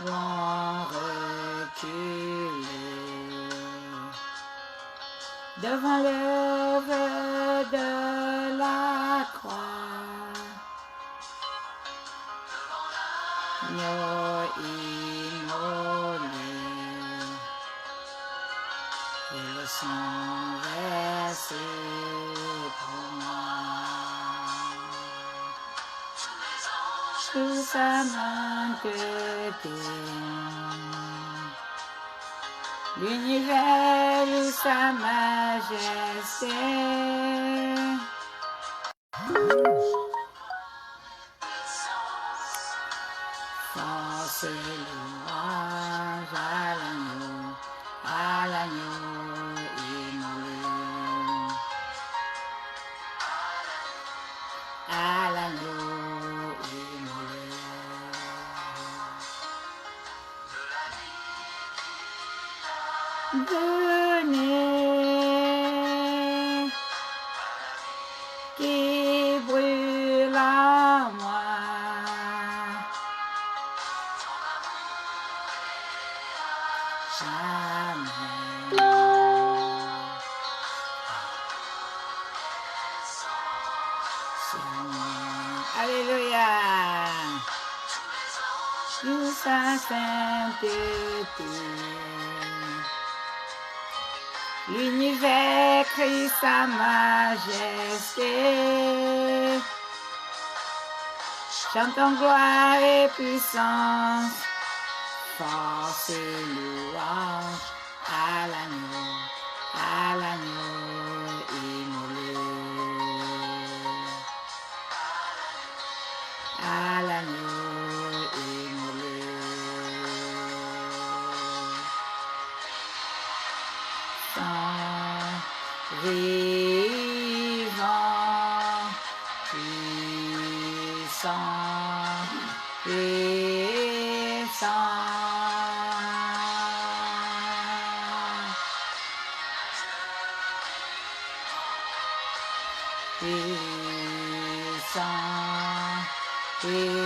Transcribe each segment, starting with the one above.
vont reculer devant l'œuvre de la croix. Nous immolés et le sang versé pour moi. Sous sa main que l'univers et sa majesté. Force et louange à l'agneau immolé, à l'agneau immolé. Venez, qui brûle en moi, jamais. Alléluia. Sous sa sainteté, l'univers crie sa majesté. Chantons gloire et puissance, force et louange à l'agneau immolé, à l'agneau immolé. Sang vivant, puissant, puissant. Puissant, puissant.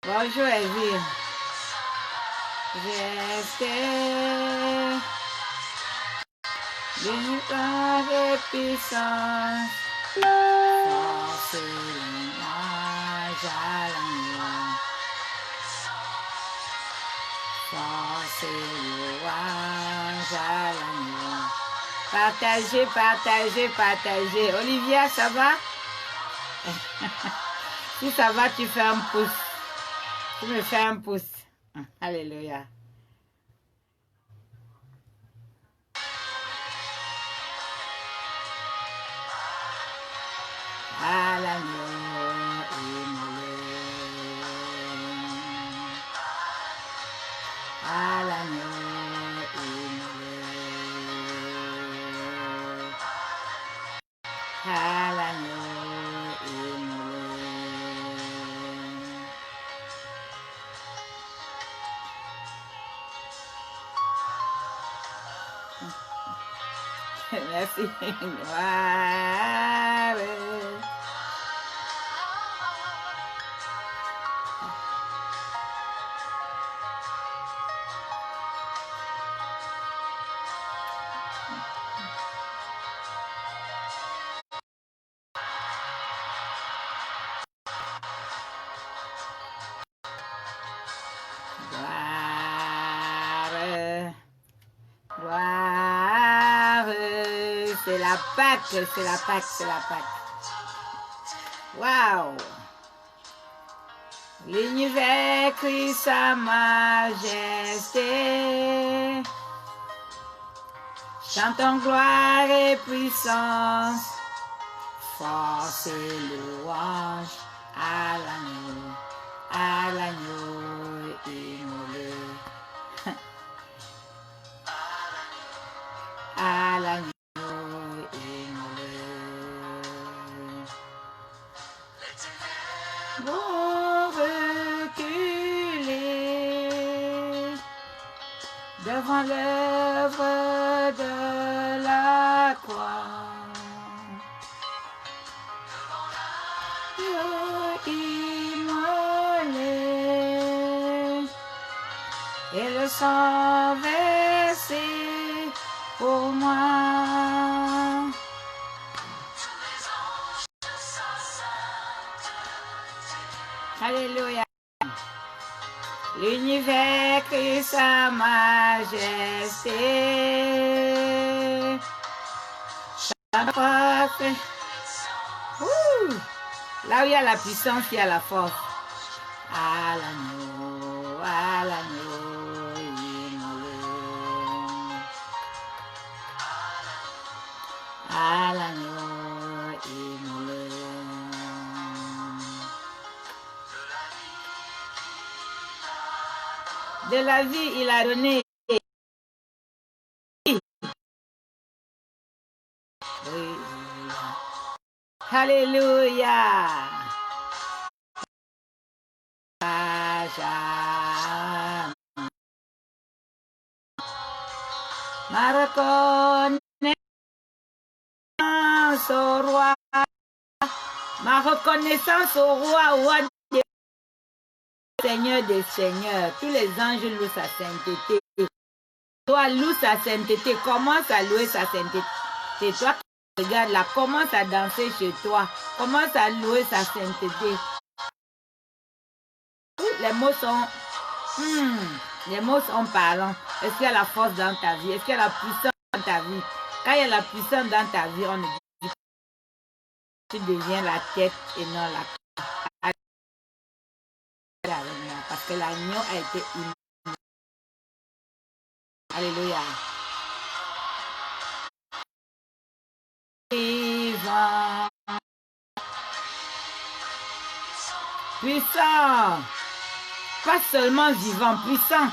Bonjour Elvire. Restez l'univers et puissance, force et louange à l'agneau, force et louange à l'agneau. Partagez, partagez, partagez. Olivia, ça va? Si ça va, tu fais un pouce. Tu me fais un pouce. Alléluia. À l'agneau immolé, à l'agneau immolé, à l'agneau immolé. Merci. Gloire. Gloire, c'est la Pâque, c'est la Pâque, c'est la Pâque. Waouh! L'univers crie sa majesté. Chantons gloire et puissance, force et louange à l'agneau immolé. À l'agneau immolé. Vont reculer devant l'œuvre de la croix. Immolé et le sang versé pour moi. Alléluia. L'univers crie sa majesté. Sa force. Là où il y a la puissance, il y a la force. À l'agneau immolé. À l'agneau immolé. De la vie, il a donné. Alléluia. Ma reconnaissance au roi. Ma reconnaissance au roi des Seigneur des Seigneurs. Tous les anges louent sa sainteté. Toi, loue sa sainteté. Commence à louer sa sainteté. C'est toi qui regardes là. Commence à danser chez toi. Commence à louer sa sainteté. Les mots sont... les mots sont parlants. Est-ce qu'il y a la force dans ta vie? Est-ce qu'il y a la puissance dans ta vie? Quand il y a la puissance dans ta vie, on dit tu deviens la tête et non la queue. Parce que l'agneau a été immolé. Alléluia. Vivant. Puissant. Pas seulement vivant, puissant.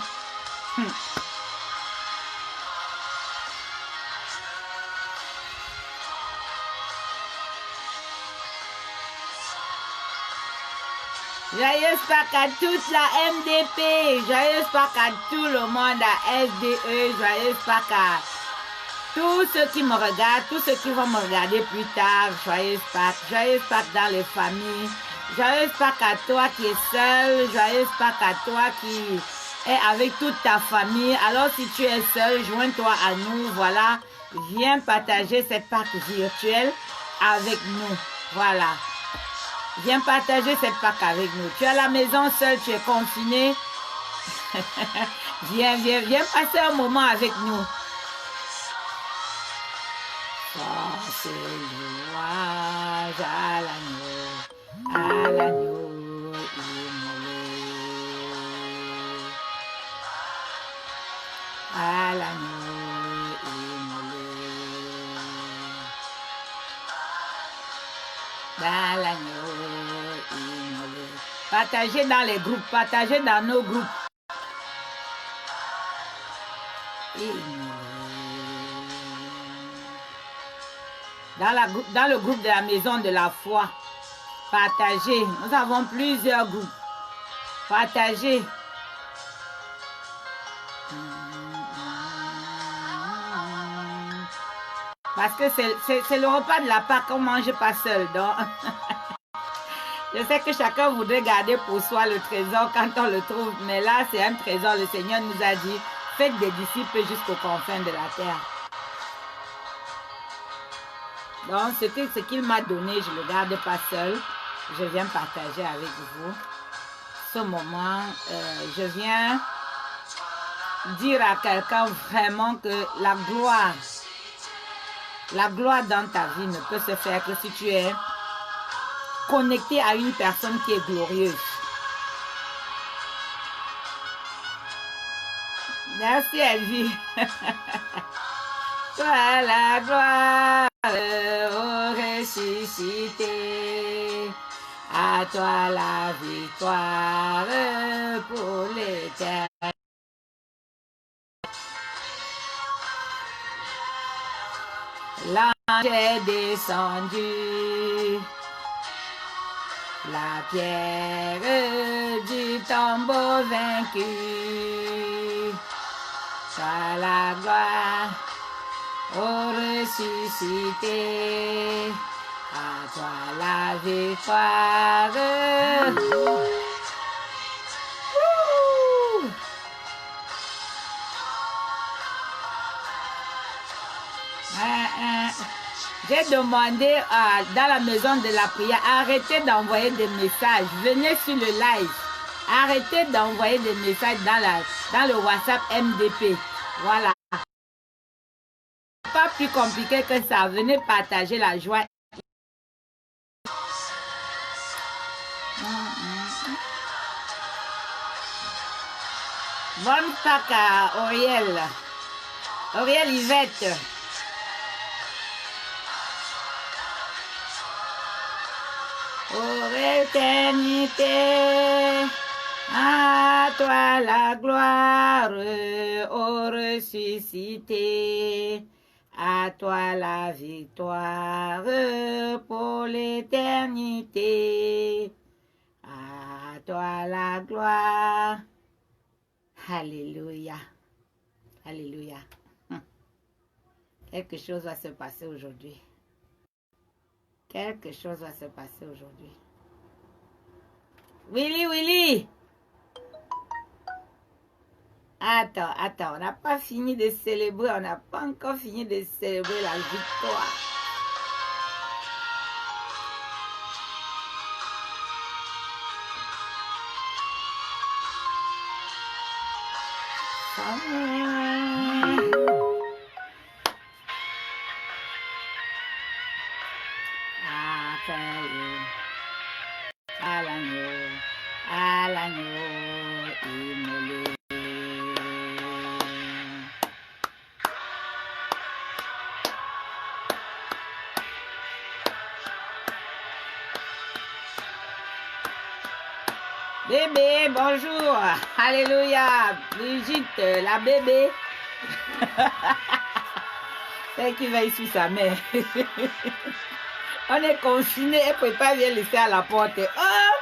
Joyeuse Pâques à toute la MDP, joyeuse Pâques à tout le monde, à SDE, joyeuse Pâques à tous ceux qui me regardent, tous ceux qui vont me regarder plus tard, joyeuse Pâques dans les familles, joyeuse Pâques à toi qui es seul, joyeuse Pâques à toi qui est avec toute ta famille. Alors si tu es seul, joins-toi à nous, voilà, viens partager cette Pâques virtuelle avec nous, voilà. Viens partager cette Pâques avec nous. Tu es à la maison seul, tu es confiné. viens passer un moment avec nous. Force et louange à l'agneau immolé. À l'agneau immolé. Dans l'agneau immolé. Partagez dans les groupes, partagez dans nos groupes. Dans le groupe de la maison de la foi, partagez. Nous avons plusieurs groupes. Partagez. Parce que c'est le repas de la Pâque, on ne mange pas seul. Donc, je sais que chacun voudrait garder pour soi le trésor quand on le trouve. Mais là, c'est un trésor. Le Seigneur nous a dit, faites des disciples jusqu'aux confins de la terre. Donc, ce qu'il m'a donné, je ne le garde pas seul. Je viens partager avec vous. Ce moment, je viens dire à quelqu'un vraiment que la gloire dans ta vie ne peut se faire que si tu es connecté à une personne qui est glorieuse. Merci Elvie. Toi la gloire au ressuscité, à toi la victoire pour l'éternité. L'ange est descendu, la pierre du tombeau vaincu. toi la gloire, ô ressuscité, à toi la victoire. J'ai demandé dans la maison de la prière, arrêtez d'envoyer des messages. Venez sur le live. Arrêtez d'envoyer des messages dans le WhatsApp MDP. Voilà. Pas plus compliqué que ça. Venez partager la joie. Bonne Pâques à Auriel. Auriel Yvette. Pour éternité, à toi la gloire, ô ressuscité, à toi la victoire pour l'éternité, à toi la gloire. Alléluia, alléluia. Quelque chose va se passer aujourd'hui. Quelque chose va se passer aujourd'hui. Willy, Willy! Attends, on n'a pas fini de célébrer. On n'a pas encore fini de célébrer la victoire. À l'agneau immolé. Bébé, bonjour. Alléluia. Brigitte, la bébé. C'est qui va ici sa mère. On est confiné, elle ne peut pas bien laisser à la porte. Oh!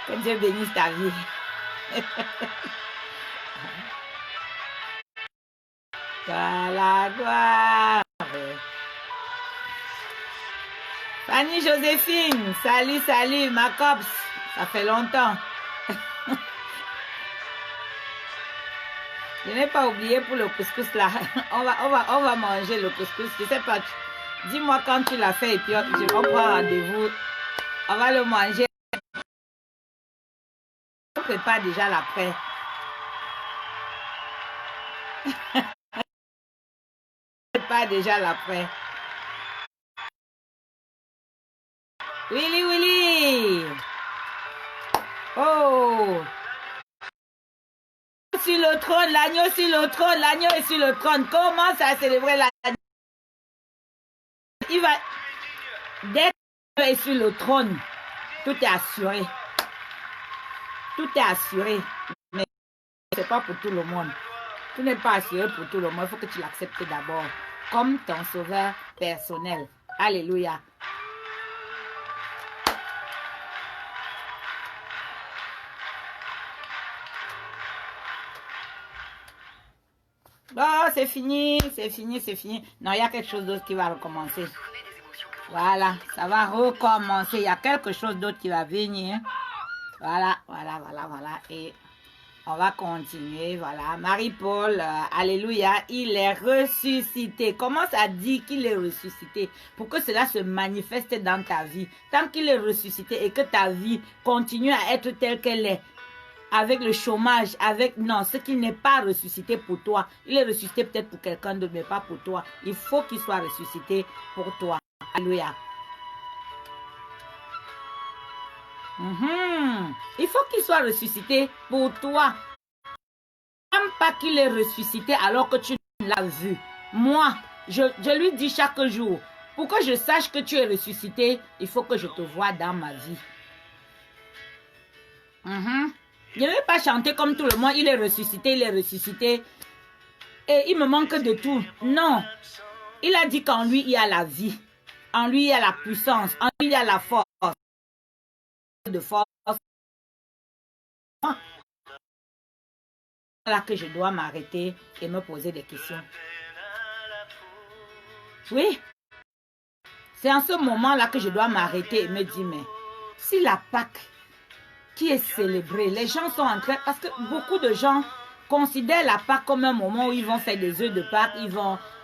Que Dieu bénisse ta vie. Toi la gloire. Fanny Joséphine, salut, salut, ma copse. Ça fait longtemps. Je n'ai pas oublié pour le couscous là. On va manger le couscous. Je sais pas. Dis-moi quand tu l'as fait et puis je prends rendez-vous. On va le manger. On prépare déjà l'après. On prépare déjà l'après. Willy, Willy. Oh. Sur le trône, l'agneau sur le trône, l'agneau est sur le trône. Commence à célébrer l'agneau. Il va, dès qu'il est sur le trône, tout est assuré. Tout est assuré. Mais ce n'est pas pour tout le monde. Tout n'est pas assuré pour tout le monde. Il faut que tu l'acceptes d'abord comme ton sauveur personnel. Alléluia. Oh, c'est fini, c'est fini, c'est fini. Non, il y a quelque chose d'autre qui va recommencer. Voilà, ça va recommencer. Il y a quelque chose d'autre qui va venir. Voilà. Et on va continuer. Voilà, Marie-Paul, alléluia, il est ressuscité. Commence à dire qu'il est ressuscité pour que cela se manifeste dans ta vie. Tant qu'il est ressuscité et que ta vie continue à être telle qu'elle est, avec le chômage, non, ce qui n'est pas ressuscité pour toi. Il est ressuscité peut-être pour quelqu'un d'autre, mais pas pour toi. Il faut qu'il soit ressuscité pour toi. Alléluia. Il faut qu'il soit ressuscité pour toi. Même pas qu'il est ressuscité alors que tu l'as vu. Moi, je lui dis chaque jour, pour que je sache que tu es ressuscité, il faut que je te voie dans ma vie. Je ne vais pas chanter comme tout le monde, il est ressuscité, et il me manque de tout. Non, il a dit qu'en lui, il y a la vie. En lui, il y a la puissance. En lui, il y a la force. De force. là que je dois m'arrêter et me poser des questions. Oui, c'est en ce moment-là que je dois m'arrêter et me dire, mais si la Pâque qui est célébrée, les gens sont en train, parce que beaucoup de gens considèrent la Pâque comme un moment où ils vont faire des œufs de Pâques,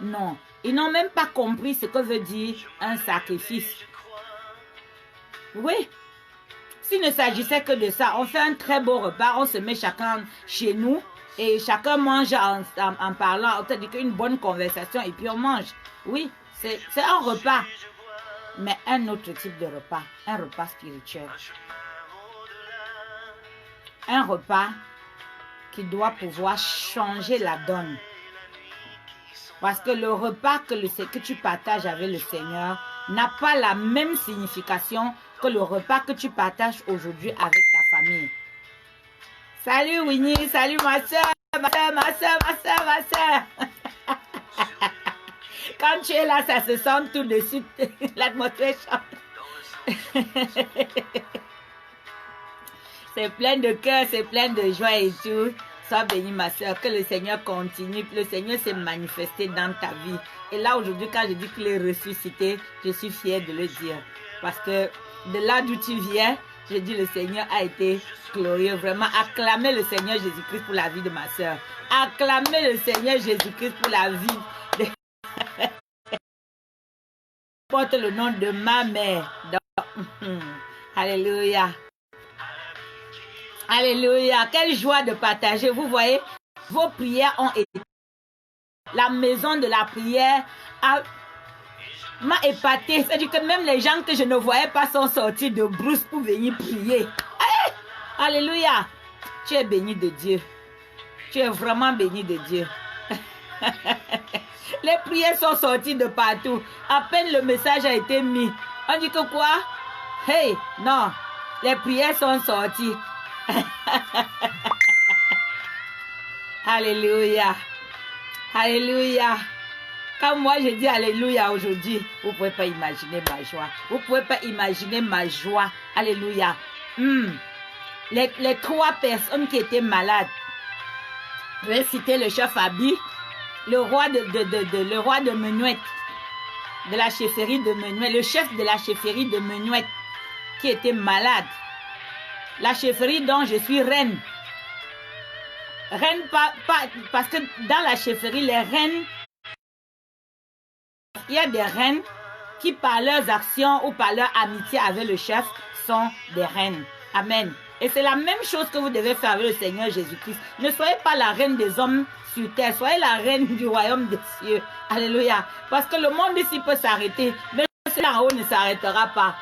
non, ils n'ont même pas compris ce que veut dire un sacrifice. Oui, s'il ne s'agissait que de ça, on fait un très beau repas, on se met chacun chez nous et chacun mange en parlant, c'est-à-dire une bonne conversation et puis on mange. Oui, c'est un repas, mais un autre type de repas, un repas spirituel. Un repas qui doit pouvoir changer la donne. Parce que le repas que tu partages avec le Seigneur n'a pas la même signification que le repas que tu partages aujourd'hui avec ta famille. Salut Winnie, salut ma soeur, ma soeur. Quand tu es là, ça se sent tout de suite. L'atmosphère change. C'est plein de cœur, c'est plein de joie et tout. Sois bénie ma soeur, que le Seigneur continue, que le Seigneur s'est manifesté dans ta vie. Et là aujourd'hui, quand je dis qu'il est ressuscité, je suis fière de le dire. Parce que de là d'où tu viens, je dis le Seigneur a été glorieux. Vraiment, acclamez le Seigneur Jésus-Christ pour la vie de ma soeur. Acclamez le Seigneur Jésus-Christ pour la vie de... porte le nom de ma mère. Alléluia. Alléluia. Quelle joie de partager. Vous voyez, vos prières ont été... La maison de la prière m'a épaté. C'est-à-dire que même les gens que je ne voyais pas sont sortis de brousse pour venir prier. Allez! Alléluia. Tu es béni de Dieu. Tu es vraiment béni de Dieu. Les prières sont sorties de partout. À peine le message a été mis. On dit que quoi? Hey, non. Les prières sont sorties. Alléluia. Alléluia. Quand moi je dis Alléluia aujourd'hui, vous ne pouvez pas imaginer ma joie. Vous ne pouvez pas imaginer ma joie. Alléluia. Les 3 personnes qui étaient malades. Je vais citer le chef Abi, le roi de Menouette, de la chefferie de Menouette, le chef de la chefferie de Menouette, qui était malade. La chefferie dont je suis reine. Reine parce que dans la chefferie, les reines, il y a des reines qui par leurs actions ou par leur amitié avec le chef sont des reines. Amen. Et c'est la même chose que vous devez faire avec le Seigneur Jésus-Christ. Ne soyez pas la reine des hommes sur terre, soyez la reine du royaume des cieux. Alléluia. Parce que le monde ici peut s'arrêter, mais celui en haut ne s'arrêtera pas.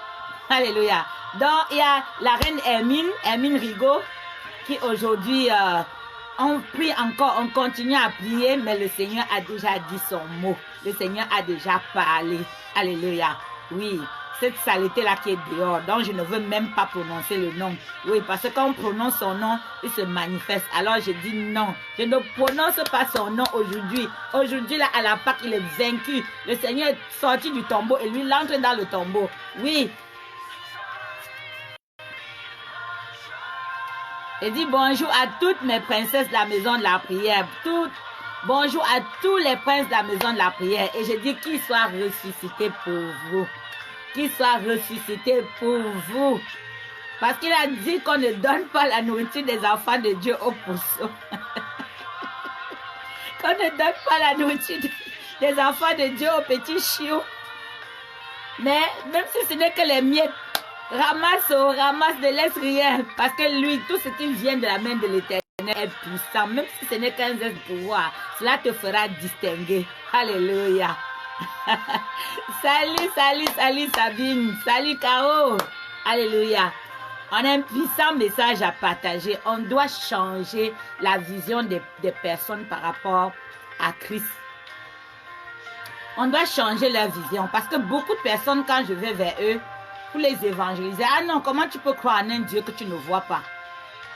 Alléluia. Donc, il y a la reine Hermine Rigaud, qui aujourd'hui, on prie encore, on continue à prier, mais le Seigneur a déjà dit son mot. Le Seigneur a déjà parlé. Alléluia. Oui, cette saleté-là qui est dehors, donc je ne veux même pas prononcer le nom. Oui, parce que quand on prononce son nom, il se manifeste. Alors je dis non, je ne prononce pas son nom aujourd'hui. Aujourd'hui, là, à la Pâque, il est vaincu. Le Seigneur est sorti du tombeau et lui, il entre dans le tombeau. Oui. Et dit bonjour à toutes mes princesses de la maison de la prière. Bonjour à tous les princes de la maison de la prière. Et je dis qu'ils soient ressuscités pour vous. Qu'ils soient ressuscités pour vous. Parce qu'il a dit qu'on ne donne pas la nourriture des enfants de Dieu aux pourceaux. Qu'on ne donne pas la nourriture des enfants de Dieu aux petits chiots. Mais même si ce n'est que les miettes, ramasse, ne laisse rien. Parce que lui, tout ce qui vient de la main de l'Éternel est puissant. Même si ce n'est qu'un geste de pouvoir, cela te fera distinguer. Alléluia. Salut Sabine. Salut Caro. Alléluia. On a un puissant message à partager. On doit changer la vision des personnes par rapport à Christ. On doit changer leur vision. Parce que beaucoup de personnes, quand je vais vers eux, pour les évangéliser, ah non, comment tu peux croire en un Dieu que tu ne vois pas?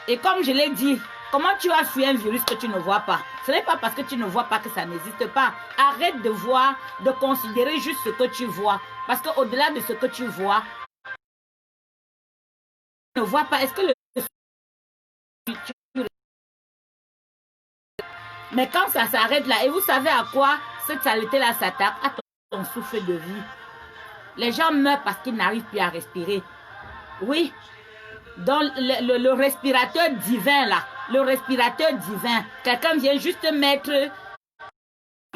Et comme je l'ai dit, comment tu as fui un virus que tu ne vois pas? Ce n'est pas parce que tu ne vois pas que ça n'existe pas. Arrête de voir, de considérer juste ce que tu vois. Parce qu'au-delà de ce que tu vois, tu ne vois pas. Est-ce que Mais quand ça s'arrête là, et vous savez à quoi cette saleté-là s'attaque? À ton souffle de vie. Les gens meurent parce qu'ils n'arrivent plus à respirer. Oui. Dans le respirateur divin là, le respirateur divin, quelqu'un vient juste mettre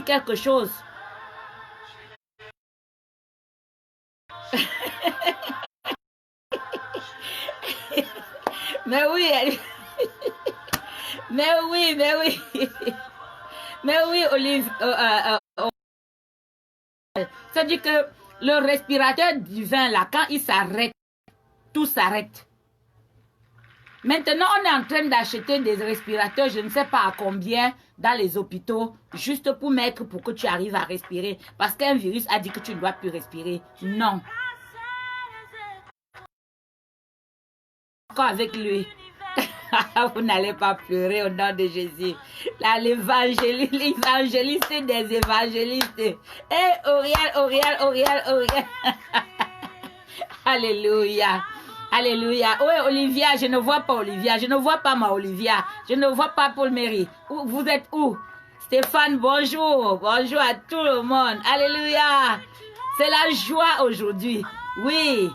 quelque chose. Mais oui, mais oui, mais oui, mais oui, Olive, ça dit que le respirateur divin là, quand il s'arrête, tout s'arrête. Maintenant, on est en train d'acheter des respirateurs, je ne sais pas à combien, dans les hôpitaux, juste pour mettre pour que tu arrives à respirer. Parce qu'un virus a dit que tu ne dois plus respirer. Non. Encore avec lui. Vous n'allez pas pleurer au nom de Jésus. Là, l'évangéliste des évangélistes. Eh, Auriel. Alléluia. Alléluia. Oui, Olivia, je ne vois pas Olivia. Je ne vois pas ma Olivia. Je ne vois pas Paul Méry. Vous êtes où? Stéphane, bonjour. Bonjour à tout le monde. Alléluia. C'est la joie aujourd'hui. Oui.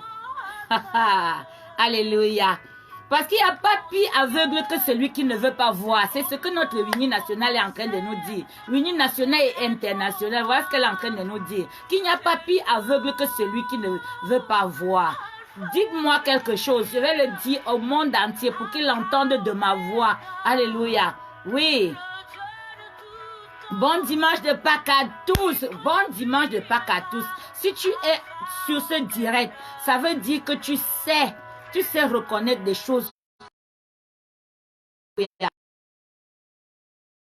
Alléluia. Parce qu'il n'y a pas pire aveugle que celui qui ne veut pas voir. C'est ce que notre Union nationale est en train de nous dire. L'Union nationale et internationale, voilà ce qu'elle est en train de nous dire. Qu'il n'y a pas pire aveugle que celui qui ne veut pas voir. Dites-moi quelque chose, je vais le dire au monde entier pour qu'il entende de ma voix. Alléluia. Oui. Bon dimanche de Pâques à tous. Bon dimanche de Pâques à tous. Si tu es sur ce direct, ça veut dire que tu sais reconnaître des choses.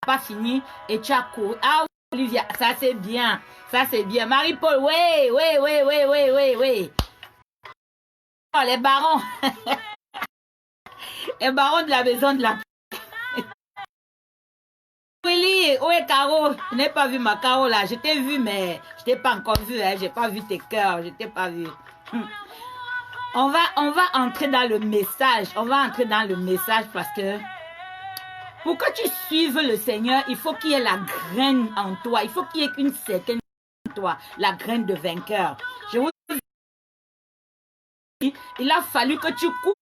Pas fini et tu as couru. Ah, Olivia, ça c'est bien. Ça c'est bien. Marie-Paul, oui. Oh, les barons. Les barons de la maison de la... Oui, où est Caro? Je n'ai pas vu ma Caro là. Je t'ai vu, mais je t'ai pas encore vu. Hein. Je n'ai pas vu tes cœurs. Je t'ai pas vu. On va entrer dans le message. On va entrer dans le message parce que pour que tu suives le Seigneur, il faut qu'il y ait la graine en toi. Il faut qu'il y ait une certaine en toi, la graine de vainqueur. Je vous dis, il a fallu que tu coupes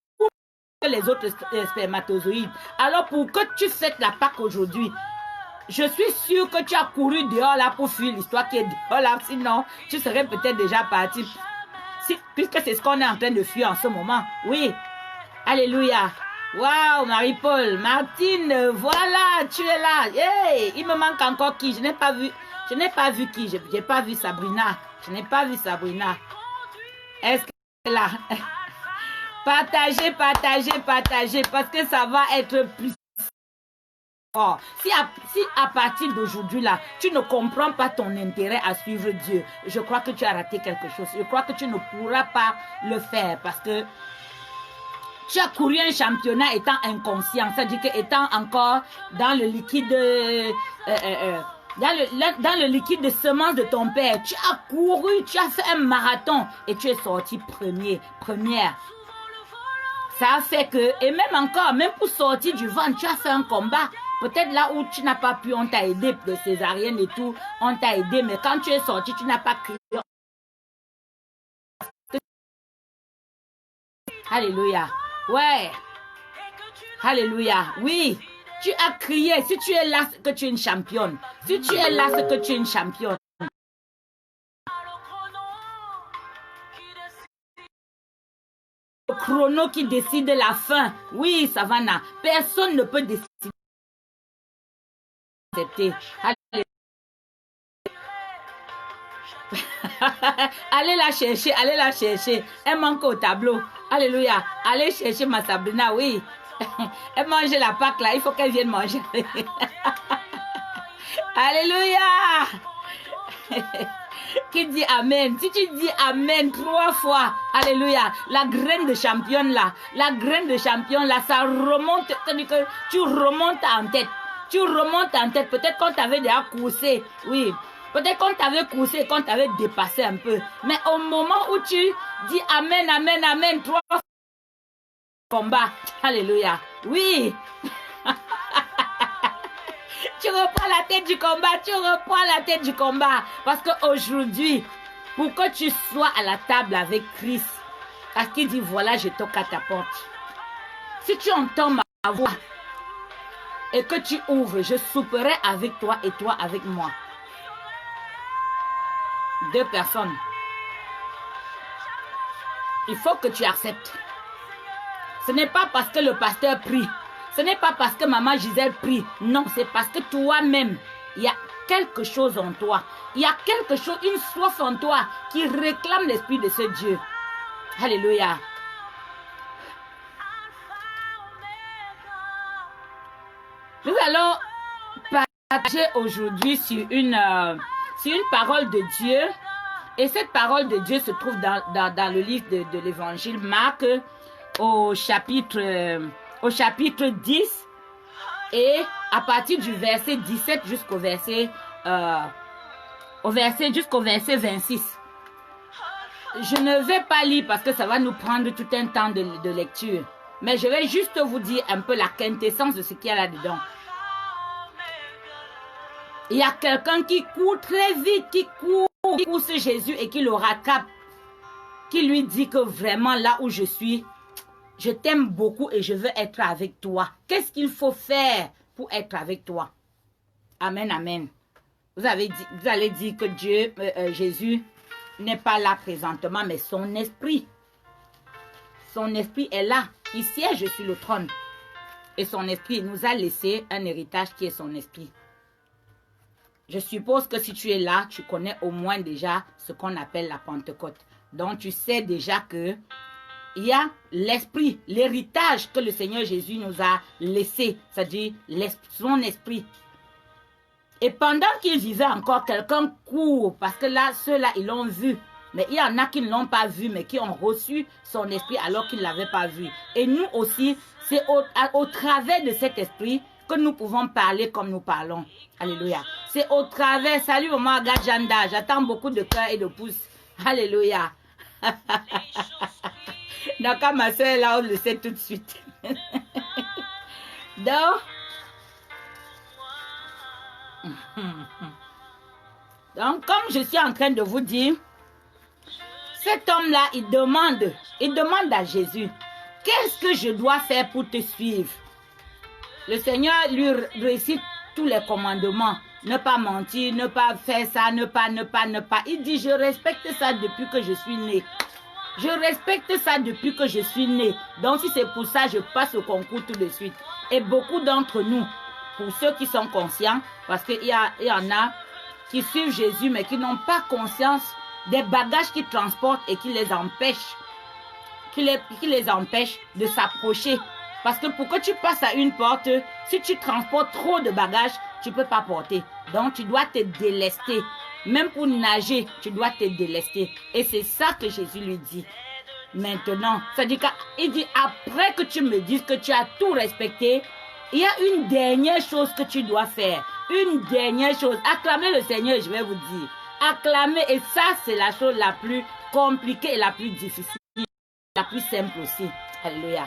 les autres spermatozoïdes. Alors pour que tu fêtes la Pâque aujourd'hui, je suis sûre que tu as couru dehors là pour fuir l'histoire qui est dehors là. Sinon, tu serais peut-être déjà parti. Puisque c'est ce qu'on est en train de fuir en ce moment. Oui. Alléluia. Waouh, Marie-Paul. Martine, voilà, tu es là. Hey, il me manque encore qui? Je n'ai pas vu qui? Je n'ai pas vu Sabrina. Je n'ai pas vu Sabrina. Est-ce que là? Partagez, parce que ça va être plus fort. Si à partir d'aujourd'hui là, tu ne comprends pas ton intérêt à suivre Dieu, je crois que tu as raté quelque chose. Je crois que tu ne pourras pas le faire parce que tu as couru un championnat étant inconscient, c'est-à-dire que étant encore dans le liquide dans le liquide de semence de ton père. Tu as couru, tu as fait un marathon et tu es sorti première. Ça a fait que, et même encore, même pour sortir du ventre, tu as fait un combat. Peut-être là où tu n'as pas pu, on t'a aidé de césarienne et tout, on t'a aidé, mais quand tu es sorti, tu n'as pas crié. Alléluia. Ouais. Alléluia. Oui. Tu as crié. Si tu es là, c'est que tu es une championne. Si tu es là, c'est que tu es une championne. Le chrono qui décide la fin. Oui, Savannah. Personne ne peut décider. Allez. Allez la chercher. Elle manque au tableau. Alléluia. Allez chercher ma Sabrina, oui. Elle mange la Pâque là, il faut qu'elle vienne manger. Alléluia. Qui dit Amen? Si tu dis Amen 3 fois, Alléluia, la graine de championne là, ça remonte, c'est-à-dire que tu remontes en tête. Peut-être qu'on t'avait déjà coursé, oui. Peut-être qu'on t'avait coursé, qu'on t'avait dépassé un peu. Mais au moment où tu dis Amen, 3 fois, combat. Alléluia. Oui. tu reprends la tête du combat, tu reprends la tête du combat. Parce qu'aujourd'hui, pour que tu sois à la table avec Christ, parce qu'il dit, voilà, je toque à ta porte. Si tu entends ma voix et que tu ouvres, je souperai avec toi et toi avec moi. 2 personnes. Il faut que tu acceptes. Ce n'est pas parce que le pasteur prie. Ce n'est pas parce que maman Gisèle prie. Non, c'est parce que toi-même, il y a quelque chose en toi. Il y a quelque chose, une soif en toi qui réclame l'esprit de ce Dieu. Alléluia. Nous allons partager aujourd'hui sur une parole de Dieu. Et cette parole de Dieu se trouve dans le livre de l'évangile Marc au chapitre 10 et à partir du verset 17 jusqu'au verset 26. Je ne vais pas lire parce que ça va nous prendre tout un temps de lecture. Mais je vais juste vous dire un peu la quintessence de ce qu'il y a là-dedans. Il y a quelqu'un qui court très vite, qui court sur Jésus et qui le rattrape. Qui lui dit que vraiment là où je suis, je t'aime beaucoup et je veux être avec toi. Qu'est-ce qu'il faut faire pour être avec toi? Amen, amen. Vous allez dire que Jésus n'est pas là présentement, mais son esprit est là. Il siège sur le trône. Et son esprit nous a laissé un héritage qui est son esprit. Je suppose que si tu es là, tu connais au moins déjà ce qu'on appelle la Pentecôte. Donc tu sais déjà que il y a l'esprit, l'héritage que le Seigneur Jésus nous a laissé, c'est-à-dire son esprit. Et pendant qu'il vivait encore, quelqu'un court, parce que là, ceux-là, ils l'ont vu. Mais il y en a qui ne l'ont pas vu, mais qui ont reçu son esprit alors qu'ils ne l'avaient pas vu. Et nous aussi, c'est au travers de cet esprit que nous pouvons parler comme nous parlons. Alléluia. C'est au travers. Salut maman Gadjanda. J'attends beaucoup de cœurs et de pouces. Alléluia. Donc quand ma soeur est là, on le sait tout de suite. Donc comme je suis en train de vous dire, cet homme-là, il demande à Jésus, qu'est-ce que je dois faire pour te suivre? Le Seigneur lui récite tous les commandements. Ne pas mentir, ne pas faire ça, ne pas. Il dit, je respecte ça depuis que je suis né. Je respecte ça depuis que je suis né. Donc si c'est pour ça, je passe au concours tout de suite. Et beaucoup d'entre nous, pour ceux qui sont conscients, parce qu'il y en a qui suivent Jésus, mais qui n'ont pas conscience des bagages qu'ils transportent et qui les empêchent, de s'approcher. Parce que pour que tu passes à une porte, si tu transportes trop de bagages, tu ne peux pas porter. Donc, tu dois te délester. Même pour nager, tu dois te délester. Et c'est ça que Jésus lui dit. Maintenant, c'est-à-dire qu'il dit, après que tu me dises que tu as tout respecté, il y a une dernière chose que tu dois faire. Une dernière chose. Acclamez le Seigneur, je vais vous dire. Acclamer, et ça, c'est la chose la plus compliquée et la plus difficile. La plus simple aussi. Alléluia.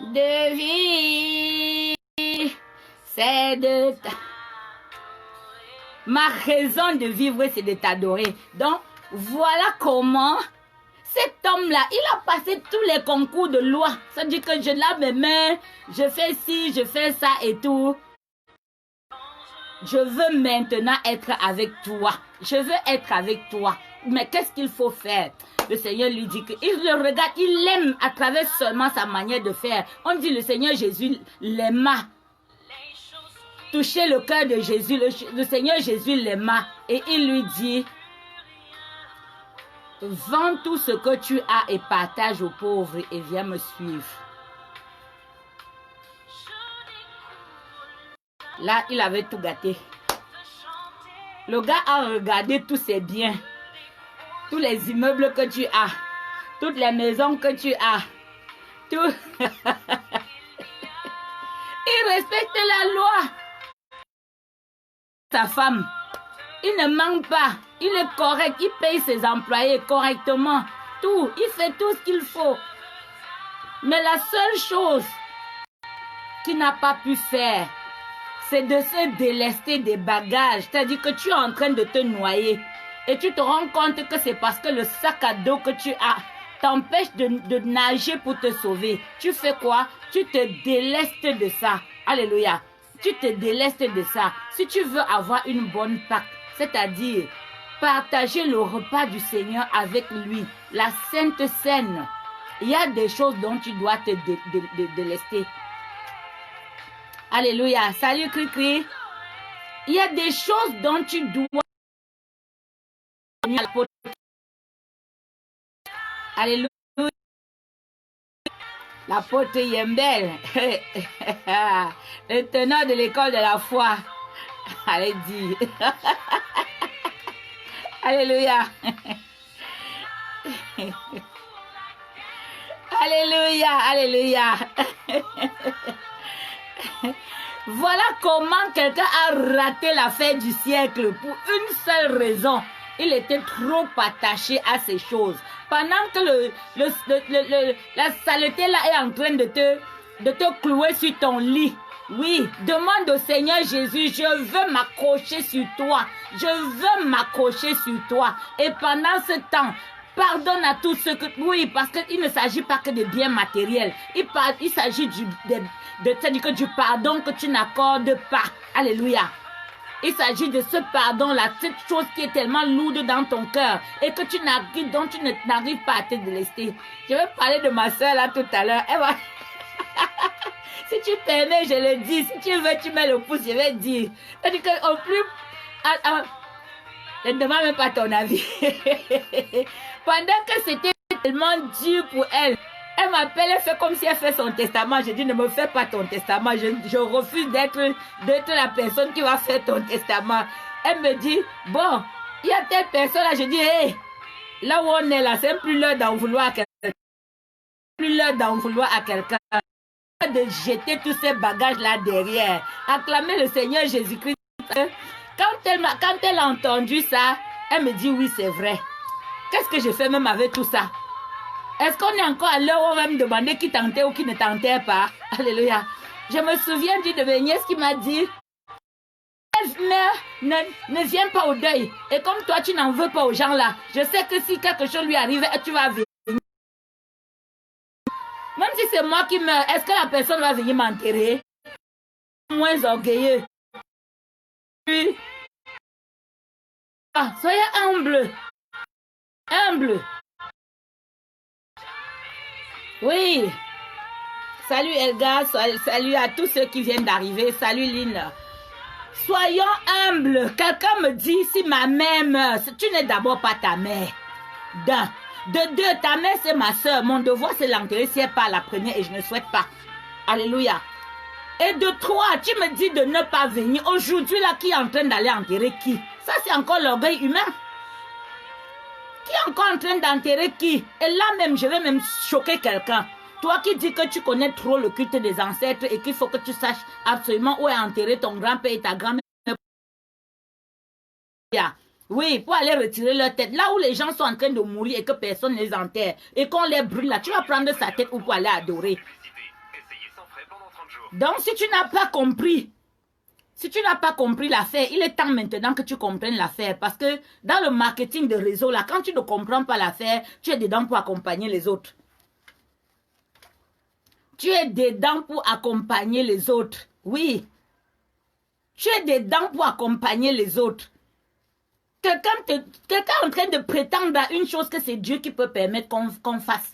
De vie, c'est de ma raison de vivre, c'est de t'adorer. Donc, voilà comment cet homme-là, il a passé tous les concours de loi. Ça dit que je lave mes mains, je fais ci, je fais ça et tout. Je veux maintenant être avec toi. Je veux être avec toi. Mais qu'est-ce qu'il faut faire? Le Seigneur lui dit qu'il le regarde, il l'aime à travers seulement sa manière de faire. On dit le Seigneur Jésus l'aima. Toucher le cœur de Jésus, le Seigneur Jésus l'aima. Et il lui dit, vends tout ce que tu as et partage aux pauvres et viens me suivre. Là, il avait tout gâté. Le gars a regardé tous ses biens. Tous les immeubles que tu as, toutes les maisons que tu as, tout. Il respecte la loi. Sa femme, il ne manque pas, il est correct, il paye ses employés correctement, tout, il fait tout ce qu'il faut. Mais la seule chose qu'il n'a pas pu faire, c'est de se délester des bagages. C'est-à-dire que tu es en train de te noyer. Et tu te rends compte que c'est parce que le sac à dos que tu as t'empêche de nager pour te sauver. Tu fais quoi? Tu te délestes de ça. Alléluia. Tu te délestes de ça. Si tu veux avoir une bonne Pâque, c'est-à-dire partager le repas du Seigneur avec lui, la Sainte Seine, il y a des choses dont tu dois te délester. Alléluia. Salut Cri-Cri. Il y a des choses dont tu dois... Alléluia. L'apôtre Yembel, le tenant de l'école de la foi. Allez, dis. Alléluia. Alléluia, alléluia. Voilà comment quelqu'un a raté la fête du siècle pour une seule raison. Il était trop attaché à ces choses. Pendant que la saleté là est en train de te clouer sur ton lit. Oui, demande au Seigneur Jésus, je veux m'accrocher sur toi. Je veux m'accrocher sur toi. Et pendant ce temps, pardonne à tous ceux que... Oui, parce qu'il ne s'agit pas que de biens matériels. Il s'agit du pardon que tu n'accordes pas. Alléluia. Il s'agit de ce pardon-là, cette chose qui est tellement lourde dans ton cœur et que dont tu n'arrives pas à te délester. Je vais parler de ma soeur là tout à l'heure. Si tu permets, je le dis. Si tu veux, tu mets le pouce, je vais dire. C'est-à-dire qu'au plus... je ne demande même pas ton avis. Pendant que c'était tellement dur pour elle, elle m'appelle, elle fait comme si elle fait son testament. Je dis, ne me fais pas ton testament. Je refuse d'être la personne qui va faire ton testament. Elle me dit, bon, il y a telle personne là. Je dis, hé, là où on est là, c'est plus l'heure d'en vouloir à quelqu'un. Plus l'heure d'en vouloir à quelqu'un. De jeter tous ces bagages là derrière. Acclamer le Seigneur Jésus-Christ. Quand elle a entendu ça, elle me dit, oui, c'est vrai. Qu'est-ce que je fais même avec tout ça? Est-ce qu'on est encore à l'heure où on va me demander qui tentait ou qui ne tentait pas? Alléluia. Je me souviens d'une de mes nièces qui m'a dit, ne viens pas au deuil. Et comme toi, tu n'en veux pas aux gens là, je sais que si quelque chose lui arrive, tu vas venir. Même si c'est moi qui meurs, est-ce que la personne va venir m'enterrer? Moins orgueilleux. Puis, soyez humble. Humble. Oui. Salut Elga, salut à tous ceux qui viennent d'arriver. Salut Lynn. Soyons humbles. Quelqu'un me dit, si ma mère meurt, tu n'es d'abord pas ta mère. De deux, ta mère c'est ma soeur. Mon devoir c'est l'enterrer si elle part la première et je ne souhaite pas. Alléluia. Et de trois, tu me dis de ne pas venir. Aujourd'hui là, qui est en train d'aller enterrer qui? Ça c'est encore l'orgueil humain. Qui est encore en train d'enterrer qui? Et là même, je vais même choquer quelqu'un. Toi qui dis que tu connais trop le culte des ancêtres et qu'il faut que tu saches absolument où est enterré ton grand-père et ta grand-mère. Oui, pour aller retirer leur tête. Là où les gens sont en train de mourir et que personne ne les enterre et qu'on les brûle là, tu vas prendre sa tête ou pour aller adorer. Donc si tu n'as pas compris, l'affaire, il est temps maintenant que tu comprennes l'affaire. Parce que dans le marketing de réseau, là, quand tu ne comprends pas l'affaire, tu es dedans pour accompagner les autres. Tu es dedans pour accompagner les autres. Oui. Tu es dedans pour accompagner les autres. Quelqu'un est en train de prétendre à une chose que c'est Dieu qui peut permettre qu'on fasse.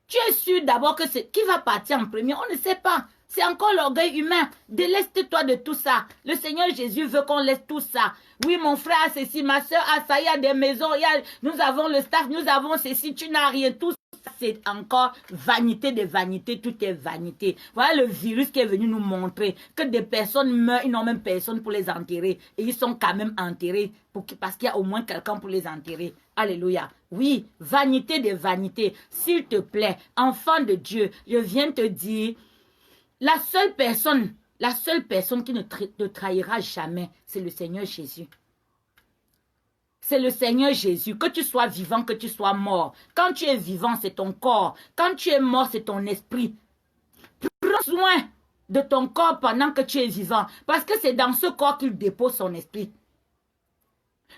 Tu es sûr d'abord que c'est qui va partir en premier? On ne sait pas. C'est encore l'orgueil humain. Déleste-toi de tout ça. Le Seigneur Jésus veut qu'on laisse tout ça. Oui, mon frère a ceci, ma soeur a ça, il y a des maisons, nous avons le staff, nous avons ceci, tu n'as rien. Tout ça, c'est encore vanité de vanité, tout est vanité. Voilà le virus qui est venu nous montrer que des personnes meurent, ils n'ont même personne pour les enterrer. Et ils sont quand même enterrés parce qu'il y a au moins quelqu'un pour les enterrer. Alléluia. Oui, vanité de vanité. S'il te plaît, enfant de Dieu, je viens te dire... La seule personne qui ne te trahira jamais, c'est le Seigneur Jésus. c'est le Seigneur Jésus. Que tu sois vivant, que tu sois mort. Quand tu es vivant, c'est ton corps. Quand tu es mort, c'est ton esprit. Prends soin de ton corps pendant que tu es vivant. Parce que c'est dans ce corps qu'il dépose son esprit.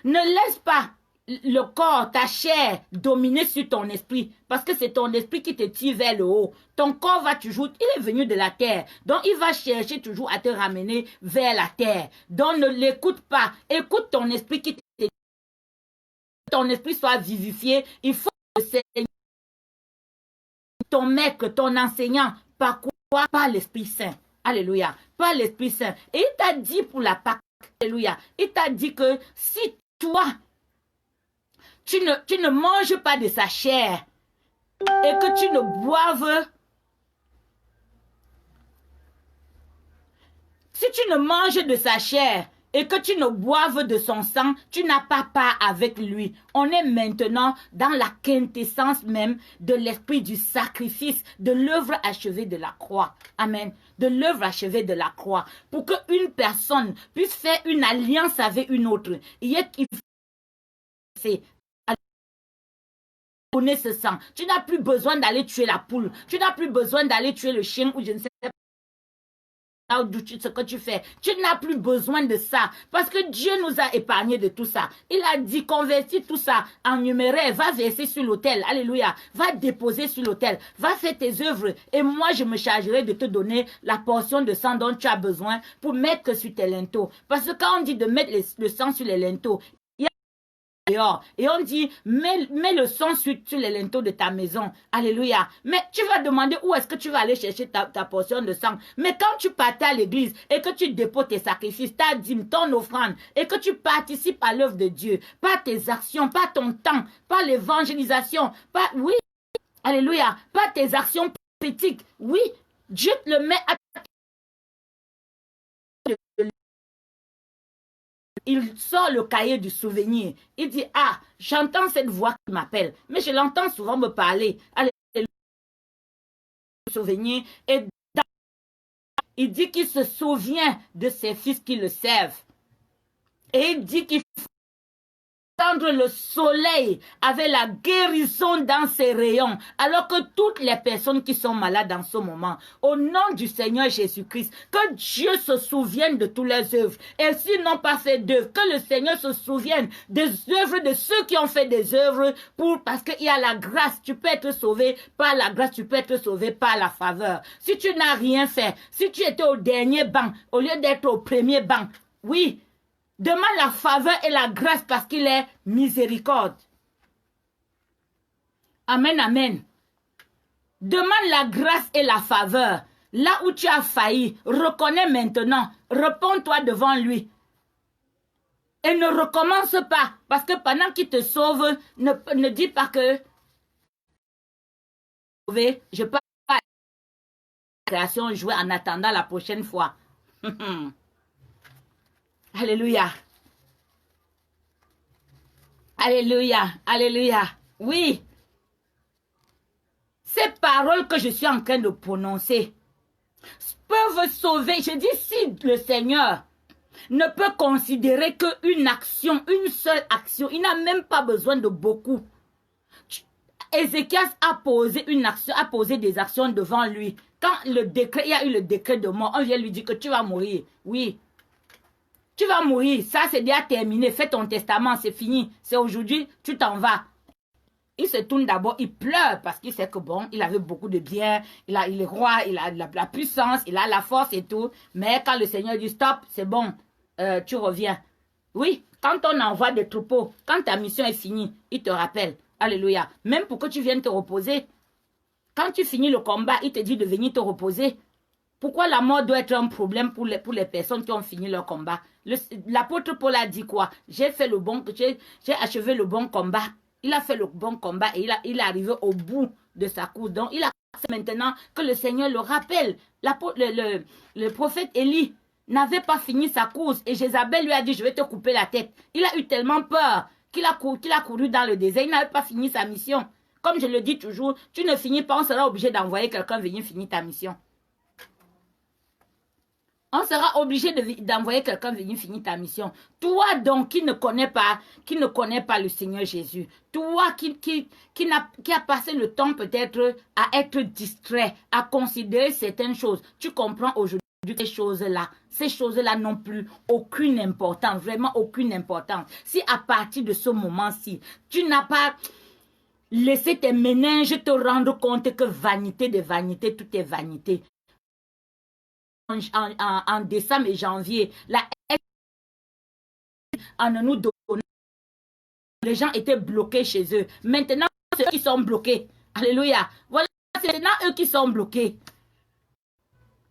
Ne laisse pas le corps, ta chair, dominer sur ton esprit. Parce que c'est ton esprit qui te tire vers le haut. Ton corps va toujours, il est venu de la terre. Donc il va chercher toujours à te ramener vers la terre. Donc ne l'écoute pas. Écoute ton esprit qui te ton esprit soit vivifié. Il faut que le Seigneur, ton maître, ton enseignant, par quoi? Par l'Esprit Saint. Alléluia. Par l'Esprit Saint. Et il t'a dit pour la Pâque. Alléluia. Il t'a dit que si toi, tu ne manges pas de sa chair et que tu ne boives, si tu ne manges de sa chair et que tu ne boives de son sang, tu n'as pas part avec lui. On est maintenant dans la quintessence même de l'esprit du sacrifice, de l'œuvre achevée de la croix. Amen. De l'œuvre achevée de la croix. Pour qu'une personne puisse faire une alliance avec une autre. Il faut donner ce sang. Tu n'as plus besoin d'aller tuer la poule. Tu n'as plus besoin d'aller tuer le chien ou je ne sais pas ce que tu fais. Tu n'as plus besoin de ça. Parce que Dieu nous a épargné de tout ça. Il a dit convertis tout ça en numéraire. Va verser sur l'autel. Alléluia. Va déposer sur l'autel. Va faire tes œuvres. Et moi, je me chargerai de te donner la portion de sang dont tu as besoin pour mettre sur tes linteaux. Parce que quand on dit de mettre le sang sur les linteaux, et on dit, mets le sang sur les linteaux de ta maison. Alléluia. Mais tu vas demander où est-ce que tu vas aller chercher ta portion de sang. Mais quand tu partais à l'église et que tu déposes tes sacrifices, ta dîme, ton offrande, et que tu participes à l'œuvre de Dieu, par tes actions, par ton temps, par l'évangélisation, oui, alléluia, par tes actions politiques, oui, Dieu te le met à il sort le cahier du souvenir. Il dit, ah, j'entends cette voix qui m'appelle. Mais je l'entends souvent me parler. Allez, le souvenir. Et il dit qu'il se souvient de ses fils qui le servent. Et il dit qu'il faut attendre le soleil avec la guérison dans ses rayons, alors que toutes les personnes qui sont malades en ce moment, au nom du Seigneur Jésus-Christ, que Dieu se souvienne de toutes les œuvres. Et s'ils n'ont pas fait d'œuvres, que le Seigneur se souvienne des œuvres de ceux qui ont fait des œuvres, parce qu'il y a la grâce. Tu peux être sauvé par la grâce, tu peux être sauvé par la faveur. Si tu n'as rien fait, si tu étais au dernier banc, au lieu d'être au premier banc, oui, demande la faveur et la grâce parce qu'il est miséricorde. Amen, amen. Demande la grâce et la faveur. Là où tu as failli, reconnais maintenant. Réponds-toi devant lui. Et ne recommence pas. Parce que pendant qu'il te sauve, ne dis pas que je peux pas la création jouer en attendant la prochaine fois. Alléluia. Alléluia. Alléluia. Oui. Ces paroles que je suis en train de prononcer peuvent sauver. Je dis, si le Seigneur ne peut considérer qu'une action, une seule action, il n'a même pas besoin de beaucoup. Ézéchias a posé une action, a posé des actions devant lui. Quand il y a eu le décret de mort, on vient lui dire que tu vas mourir. Oui. Tu vas mourir, ça c'est déjà terminé, fais ton testament, c'est fini, c'est aujourd'hui, tu t'en vas. Il se tourne d'abord, il pleure parce qu'il sait que bon, il avait beaucoup de biens, il est roi, il a la puissance, il a la force et tout. Mais quand le Seigneur dit stop, c'est bon, tu reviens. Oui, quand on envoie des troupeaux, quand ta mission est finie, il te rappelle. Alléluia. Même pour que tu viennes te reposer. Quand tu finis le combat, il te dit de venir te reposer. Pourquoi la mort doit être un problème pour les personnes qui ont fini leur combat? L'apôtre Paul a dit quoi? J'ai achevé le bon combat. Il a fait le bon combat et il est arrivé au bout de sa course. Donc, il a maintenant que le Seigneur le rappelle. Le prophète Élie n'avait pas fini sa course et Jézabel lui a dit, je vais te couper la tête. Il a eu tellement peur qu'il a couru dans le désert. Il n'avait pas fini sa mission. Comme je le dis toujours, tu ne finis pas, on sera obligé d'envoyer quelqu'un venir finir ta mission. On sera obligé d'envoyer quelqu'un venir finir ta mission. Toi donc qui ne connais pas le Seigneur Jésus. Toi qui a passé le temps peut-être à être distrait, à considérer certaines choses. Tu comprends aujourd'hui que ces choses-là n'ont plus aucune importance, vraiment aucune importance. Si à partir de ce moment-ci, tu n'as pas laissé tes méninges te rendre compte que vanité de vanité, tout est vanité. En décembre et janvier, en nous donnant, les gens étaient bloqués chez eux. Maintenant, ceux qui sont bloqués, alléluia, voilà, c'est maintenant eux qui sont bloqués.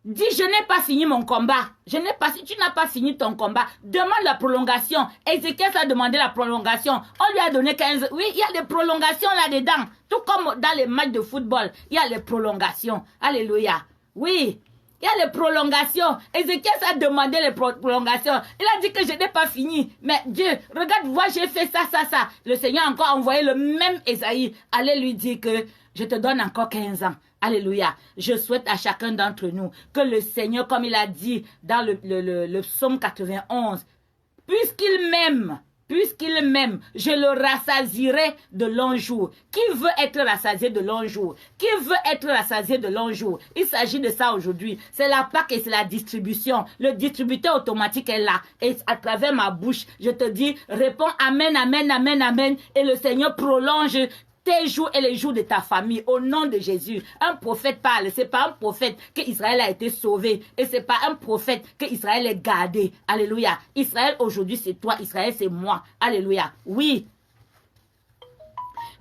Dis, je n'ai pas fini mon combat. Tu n'as pas fini ton combat. Demande la prolongation. Ézéchiel a demandé la prolongation. On lui a donné 15. Oui, il y a des prolongations là-dedans. Tout comme dans les matchs de football, il y a les prolongations. Alléluia. Oui. Il y a les prolongations. Ézéchiel a demandé les prolongations. Il a dit que je n'ai pas fini. Mais Dieu, regarde, vois, j'ai fait ça. Le Seigneur a encore envoyé le même Esaïe. Allez lui dire que je te donne encore 15 ans. Alléluia. Je souhaite à chacun d'entre nous que le Seigneur, comme il a dit dans le psaume 91, puisqu'il m'aime, je le rassasierai de longs jours. Qui veut être rassasié de longs jours? Qui veut être rassasié de longs jours? Il s'agit de ça aujourd'hui. C'est la Pâque et c'est la distribution. Le distributeur automatique est là. Et à travers ma bouche, je te dis, réponds Amen, Amen, Amen, Amen. Et le Seigneur prolonge tes jours et les jours de ta famille, au nom de Jésus. Un prophète parle, c'est pas un prophète que Israël a été sauvé, et c'est pas un prophète que Israël est gardé. Alléluia. Israël aujourd'hui c'est toi, Israël c'est moi. Alléluia. Oui.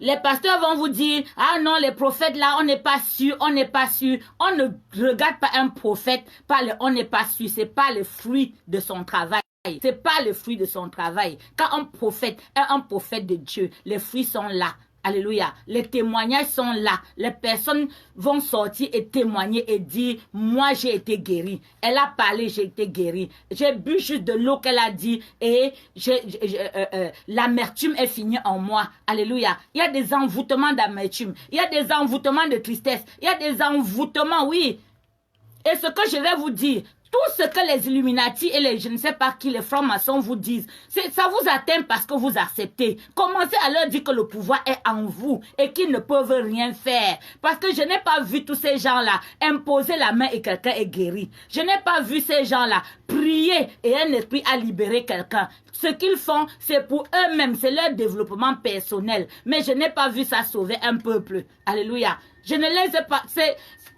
Les pasteurs vont vous dire, ah non, les prophètes là, on n'est pas sûr, on n'est pas sûr. On ne regarde pas un prophète par le on n'est pas sûr, c'est pas le fruit de son travail. C'est pas le fruit de son travail. Quand un prophète est un prophète de Dieu, les fruits sont là. Alléluia. Les témoignages sont là. Les personnes vont sortir et témoigner et dire, moi j'ai été guérie. Elle a parlé, j'ai été guérie. J'ai bu juste de l'eau qu'elle a dit et l'amertume est finie en moi. Alléluia. Il y a des envoûtements d'amertume. Il y a des envoûtements de tristesse. Il y a des envoûtements, oui. Et ce que je vais vous dire, tout ce que les Illuminati et les je ne sais pas qui, les francs-maçons vous disent, ça vous atteint parce que vous acceptez. Commencez à leur dire que le pouvoir est en vous et qu'ils ne peuvent rien faire. Parce que je n'ai pas vu tous ces gens-là imposer la main et quelqu'un est guéri. Je n'ai pas vu ces gens-là prier et un esprit a libéré quelqu'un. Ce qu'ils font, c'est pour eux-mêmes, c'est leur développement personnel. Mais je n'ai pas vu ça sauver un peuple. Alléluia. Je ne les ai pas...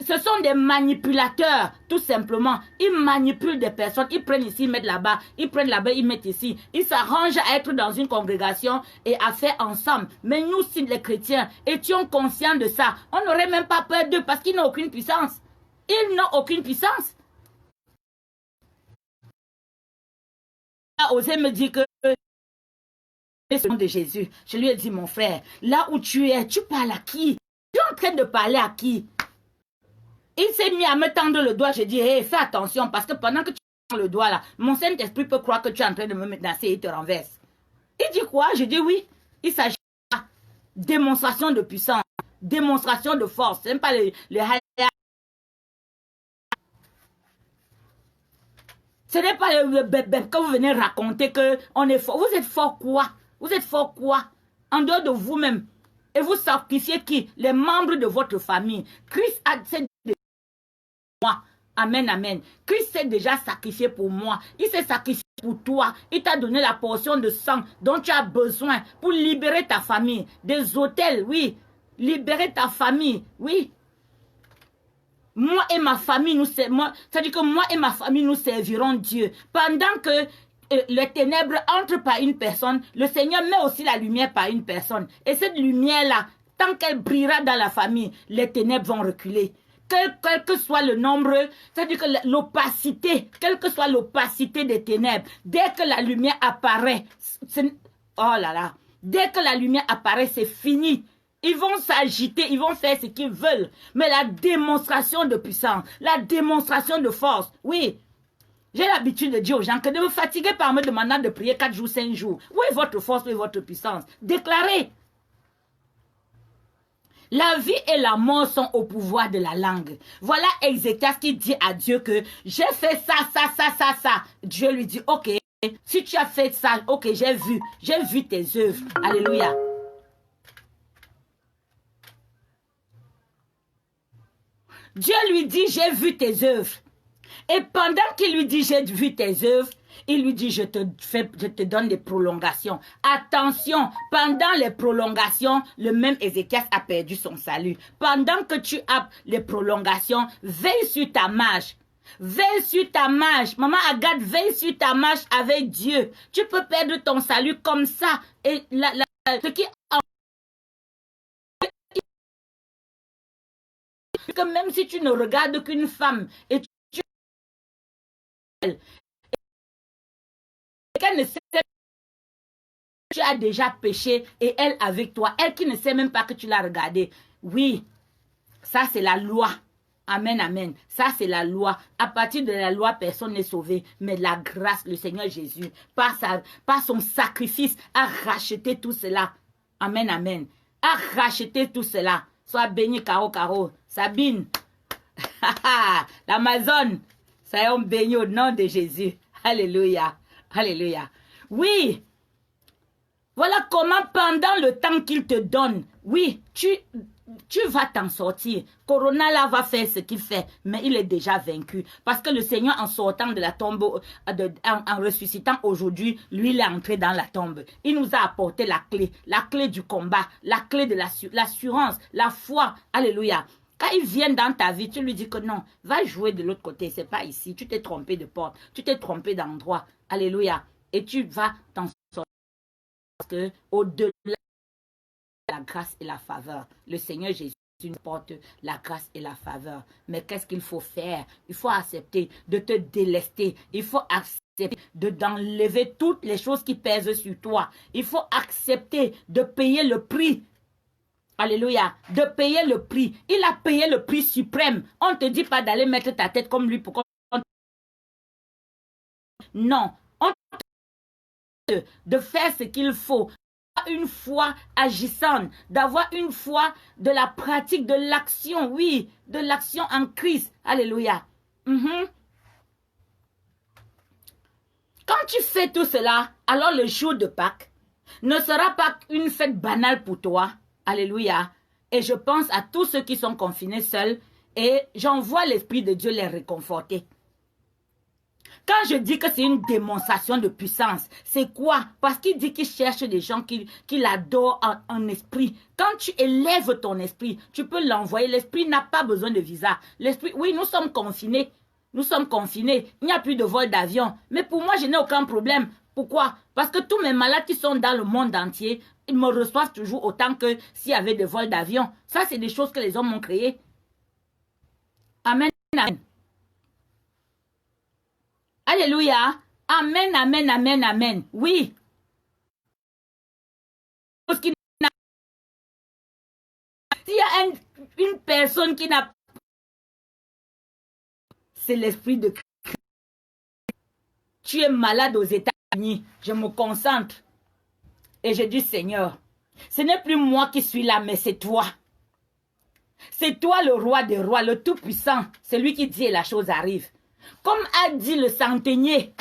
Ce sont des manipulateurs, tout simplement. Ils manipulent des personnes. Ils prennent ici, ils mettent là-bas. Ils prennent là-bas, ils mettent ici. Ils s'arrangent à être dans une congrégation et à faire ensemble. Mais nous, si les chrétiens étions conscients de ça, on n'aurait même pas peur d'eux parce qu'ils n'ont aucune puissance. Ils n'ont aucune puissance. Il a osé me dire que c'est le nom de Jésus. Je lui ai dit, mon frère, là où tu es, tu parles à qui? Tu es en train de parler à qui? Il s'est mis à me tendre le doigt. J'ai dit, hey, fais attention parce que pendant que tu tends le doigt là, mon Saint-Esprit peut croire que tu es en train de me menacer et te renverse. Il dit quoi? Je dis oui. Il s'agit de démonstration de puissance, démonstration de force. Ce n'est pas ce n'est pas le bébé que vous venez raconter qu'on est fort. Vous êtes fort quoi? Vous êtes fort quoi? En dehors de vous-même. Et vous sacrifiez qui? Les membres de votre famille. Christ a dit moi. Amen, amen. Christ s'est déjà sacrifié pour moi. Il s'est sacrifié pour toi. Il t'a donné la portion de sang dont tu as besoin pour libérer ta famille. Des hôtels, oui. Libérer ta famille, oui. Moi et ma famille, c'est-à-dire que moi et ma famille, nous servirons Dieu. Pendant que les ténèbres entrent par une personne, le Seigneur met aussi la lumière par une personne. Et cette lumière-là, tant qu'elle brillera dans la famille, les ténèbres vont reculer. Quel que soit le nombre, c'est-à-dire que l'opacité, quelle que soit l'opacité des ténèbres, dès que la lumière apparaît, oh là là, dès que la lumière apparaît, c'est fini. Ils vont s'agiter, ils vont faire ce qu'ils veulent. Mais la démonstration de puissance, la démonstration de force, oui. J'ai l'habitude de dire aux gens que de me fatiguer par me demandant de prier 4 jours, 5 jours. Où est votre force, où est votre puissance? Déclarez. La vie et la mort sont au pouvoir de la langue. Voilà Ézéchias qui dit à Dieu que j'ai fait ça. Dieu lui dit, ok, si tu as fait ça, ok, j'ai vu tes œuvres. Alléluia. Dieu lui dit, j'ai vu tes œuvres. Et pendant qu'il lui dit, j'ai vu tes œuvres, il lui dit, je te donne des prolongations. Attention, pendant les prolongations, le même Ézéchias a perdu son salut. Pendant que tu as les prolongations, veille sur ta marche. Veille sur ta marche. Maman Agathe, veille sur ta marche avec Dieu. Tu peux perdre ton salut comme ça. Et ce qui que même si tu ne regardes qu'une femme et qu'elle ne sait pas que tu as déjà péché et elle avec toi, elle qui ne sait même pas que tu l'as regardée. Oui, ça c'est la loi. Amen, amen. Ça c'est la loi. À partir de la loi, personne n'est sauvé. Mais la grâce, le Seigneur Jésus, par son sacrifice, a racheté tout cela. Amen, amen. A racheté tout cela. Sois béni, Caro. Sabine. L'Amazon. Soyons bénis au nom de Jésus. Alléluia. Alléluia. Oui. Voilà comment pendant le temps qu'il te donne, oui, tu vas t'en sortir. Corona là va faire ce qu'il fait, mais il est déjà vaincu. Parce que le Seigneur, en sortant de la tombe, en ressuscitant aujourd'hui, lui, il est entré dans la tombe. Il nous a apporté la clé du combat, la clé de l'assurance, la foi. Alléluia. Quand il vient dans ta vie, tu lui dis que non, va jouer de l'autre côté, c'est pas ici. Tu t'es trompé de porte, tu t'es trompé d'endroit. Alléluia. Et tu vas t'en sortir. Parce que au-delà de la grâce et la faveur, le Seigneur Jésus nous porte la grâce et la faveur. Mais qu'est-ce qu'il faut faire? Il faut accepter de te délester. Il faut accepter d'enlever toutes les choses qui pèsent sur toi. Il faut accepter de payer le prix. Alléluia. De payer le prix. Il a payé le prix suprême. On ne te dit pas d'aller mettre ta tête comme lui. Pourquoi? Non. On te dit de faire ce qu'il faut. Une foi agissante, d'avoir une foi de la pratique, de l'action, oui, de l'action en Christ. Alléluia. Quand tu fais tout cela, alors le jour de Pâques ne sera pas une fête banale pour toi. Alléluia. Et je pense à tous ceux qui sont confinés seuls et j'envoie l'Esprit de Dieu les réconforter. Quand je dis que c'est une démonstration de puissance, c'est quoi? Parce qu'il dit qu'il cherche des gens qui l'adorent en esprit. Quand tu élèves ton esprit, tu peux l'envoyer. L'esprit n'a pas besoin de visa. L'esprit, oui, nous sommes confinés. Nous sommes confinés. Il n'y a plus de vol d'avion. Mais pour moi, je n'ai aucun problème. Pourquoi? Parce que tous mes malades qui sont dans le monde entier, ils me reçoivent toujours autant que s'il y avait des vols d'avion. Ça, c'est des choses que les hommes ont créées. Amen. Amen. Alléluia. Amen, amen, amen, amen. Oui. S'il y a une personne qui n'a... C'est l'esprit de Christ. Tu es malade aux États-Unis. Je me concentre. Et je dis, Seigneur, ce n'est plus moi qui suis là, mais c'est toi. C'est toi le roi des rois, le tout-puissant. C'est lui qui dit et la chose arrive. Comme a dit le centenier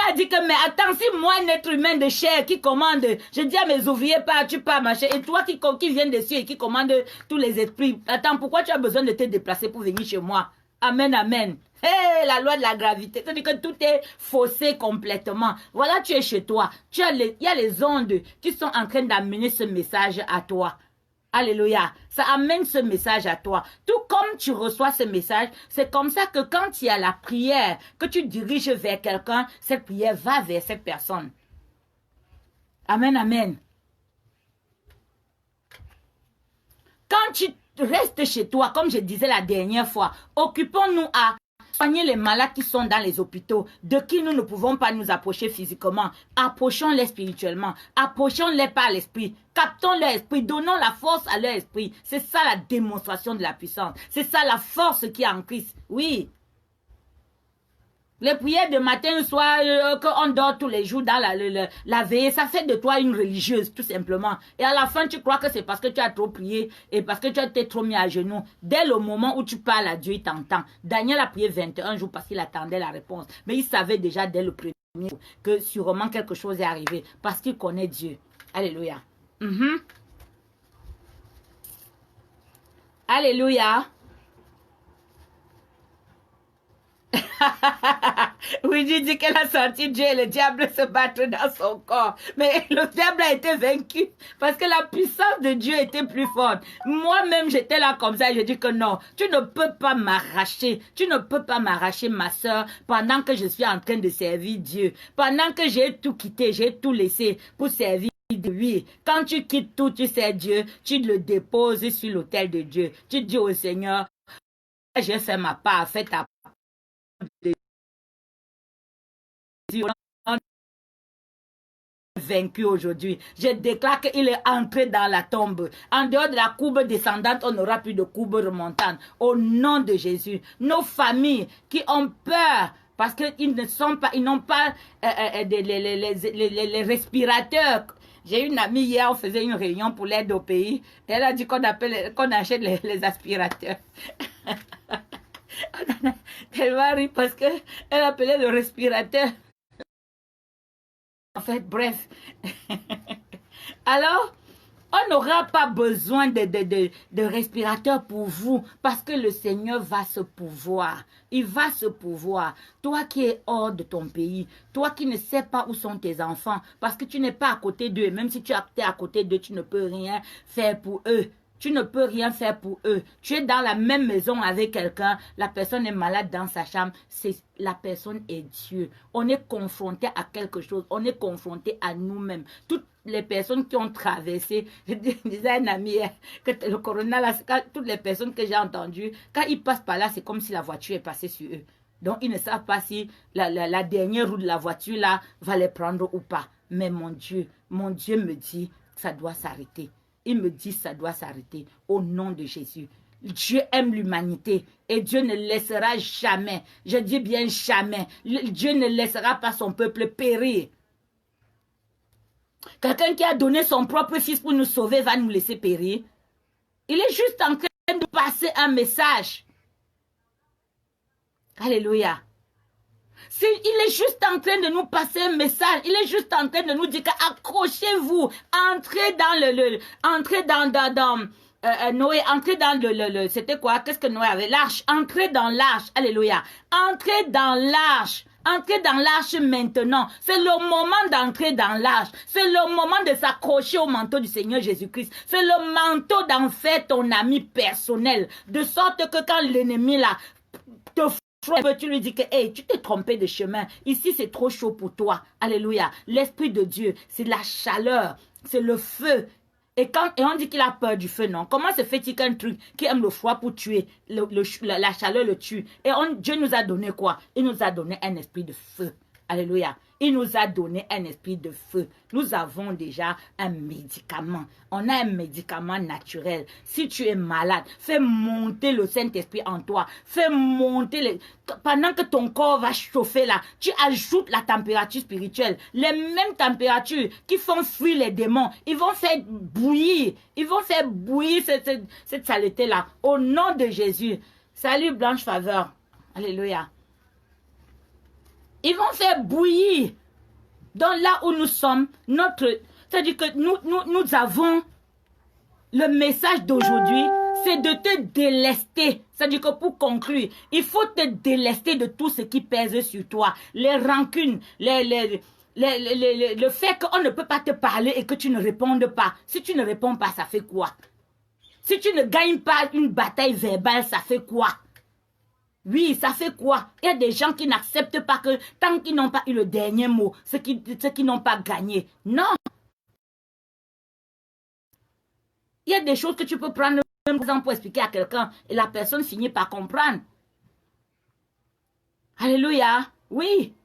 a dit que, mais attends, si moi, un être humain de chair qui commande, je dis à mes ouvriers, tu pars, machin, et toi qui viens dessus et qui commande tous les esprits, attends, pourquoi tu as besoin de te déplacer pour venir chez moi? Amen, amen. Hey, la loi de la gravité, c'est-à-dire que tout est faussé complètement. Voilà, tu es chez toi. Il y a les ondes qui sont en train d'amener ce message à toi. Alléluia. Ça amène ce message à toi. Tout comme tu reçois ce message, c'est comme ça que quand il y a la prière, que tu diriges vers quelqu'un, cette prière va vers cette personne. Amen, amen. Quand tu restes chez toi, comme je disais la dernière fois, occupons-nous à soigner les malades qui sont dans les hôpitaux, de qui nous ne pouvons pas nous approcher physiquement. Approchons-les spirituellement. Approchons-les par l'esprit. Captons leur esprit. Donnons la force à leur esprit. C'est ça la démonstration de la puissance. C'est ça la force qui est en Christ. Oui. Les prières de matin, soir, qu'on dort tous les jours dans la veillée, ça fait de toi une religieuse, tout simplement. Et à la fin, tu crois que c'est parce que tu as trop prié et parce que tu as été trop mis à genoux. Dès le moment où tu parles à Dieu, il t'entend. Daniel a prié 21 jours parce qu'il attendait la réponse. Mais il savait déjà dès le premier jour que sûrement quelque chose est arrivé parce qu'il connaît Dieu. Alléluia. Alléluia. Oui, je dis qu'elle a senti Dieu et le diable se battre dans son corps. Mais le diable a été vaincu parce que la puissance de Dieu était plus forte. Moi-même, j'étais là comme ça. Je dis que non, tu ne peux pas m'arracher. Tu ne peux pas m'arracher, ma soeur, pendant que je suis en train de servir Dieu. Pendant que j'ai tout quitté, j'ai tout laissé pour servir. Oui, quand tu quittes tout, tu sais Dieu, tu le déposes sur l'autel de Dieu. Tu dis au Seigneur, j'ai fait ma part, fais ta part. Vaincu aujourd'hui. Je déclare qu'il est entré dans la tombe. En dehors de la courbe descendante, on n'aura plus de courbe remontante. Au nom de Jésus, nos familles qui ont peur parce qu'ils ne sont pas, ils n'ont pas les respirateurs. J'ai une amie hier, on faisait une réunion pour l'aide au pays. Elle a dit qu'on achète les aspirateurs. Elle va rire parce qu'elle appelait le respirateur. En fait, bref. Alors, on n'aura pas besoin de respirateurs pour vous parce que le Seigneur va se pouvoir. Il va se pouvoir. Toi qui es hors de ton pays, toi qui ne sais pas où sont tes enfants parce que tu n'es pas à côté d'eux. Même si tu es à côté d'eux, tu ne peux rien faire pour eux. Tu ne peux rien faire pour eux. Tu es dans la même maison avec quelqu'un, la personne est malade dans sa chambre, la personne est Dieu. On est confronté à quelque chose, on est confronté à nous-mêmes. Toutes les personnes qui ont traversé, je disais à un ami que le corona, là, toutes les personnes que j'ai entendues, quand ils passent par là, c'est comme si la voiture est passée sur eux. Donc, ils ne savent pas si la dernière roue de la voiture, là, va les prendre ou pas. Mais mon Dieu me dit que ça doit s'arrêter. Il me dit ça doit s'arrêter au nom de Jésus. Dieu aime l'humanité et Dieu ne laissera jamais, je dis bien jamais, Dieu ne laissera pas son peuple périr. Quelqu'un qui a donné son propre fils pour nous sauver va nous laisser périr. Il est juste en train de passer un message. Alléluia. Il est juste en train de nous passer un message. Il est juste en train de nous dire accrochez-vous. Entrez dans Noé, entrez dans c'était quoi? Qu'est-ce que Noé avait? L'arche. Entrez dans l'arche. Alléluia. Entrez dans l'arche. Entrez dans l'arche maintenant. C'est le moment d'entrer dans l'arche. C'est le moment de s'accrocher au manteau du Seigneur Jésus-Christ. C'est le manteau d'en faire ton ami personnel. De sorte que quand l'ennemi là te tu lui dis que hey, tu t'es trompé de chemin. Ici, c'est trop chaud pour toi. Alléluia. L'Esprit de Dieu, c'est la chaleur, c'est le feu. Et on dit qu'il a peur du feu, non? Comment se fait-il qu'un truc qui aime le froid pour tuer, la chaleur le tue? Et Dieu nous a donné quoi? Il nous a donné un esprit de feu. Alléluia. Il nous a donné un esprit de feu. Nous avons déjà un médicament. On a un médicament naturel. Si tu es malade, fais monter le Saint-Esprit en toi. Fais monter pendant que ton corps va chauffer là, tu ajoutes la température spirituelle. Les mêmes températures qui font fuir les démons. Ils vont faire bouillir. Ils vont faire bouillir cette saleté là. Au nom de Jésus. Salut Blanche Faveur. Alléluia. Ils vont faire bouillir. Donc là où nous sommes, c'est-à-dire que nous avons le message d'aujourd'hui, c'est de te délester. C'est-à-dire que pour conclure, il faut te délester de tout ce qui pèse sur toi. Les rancunes, le fait qu'on ne peut pas te parler et que tu ne répondes pas. Si tu ne réponds pas, ça fait quoi? Si tu ne gagnes pas une bataille verbale, ça fait quoi? Oui, ça fait quoi? Il y a des gens qui n'acceptent pas que tant qu'ils n'ont pas eu le dernier mot, ceux qui n'ont pas gagné. Non. Il y a des choses que tu peux prendre même pour expliquer à quelqu'un et la personne finit par comprendre. Alléluia. Oui.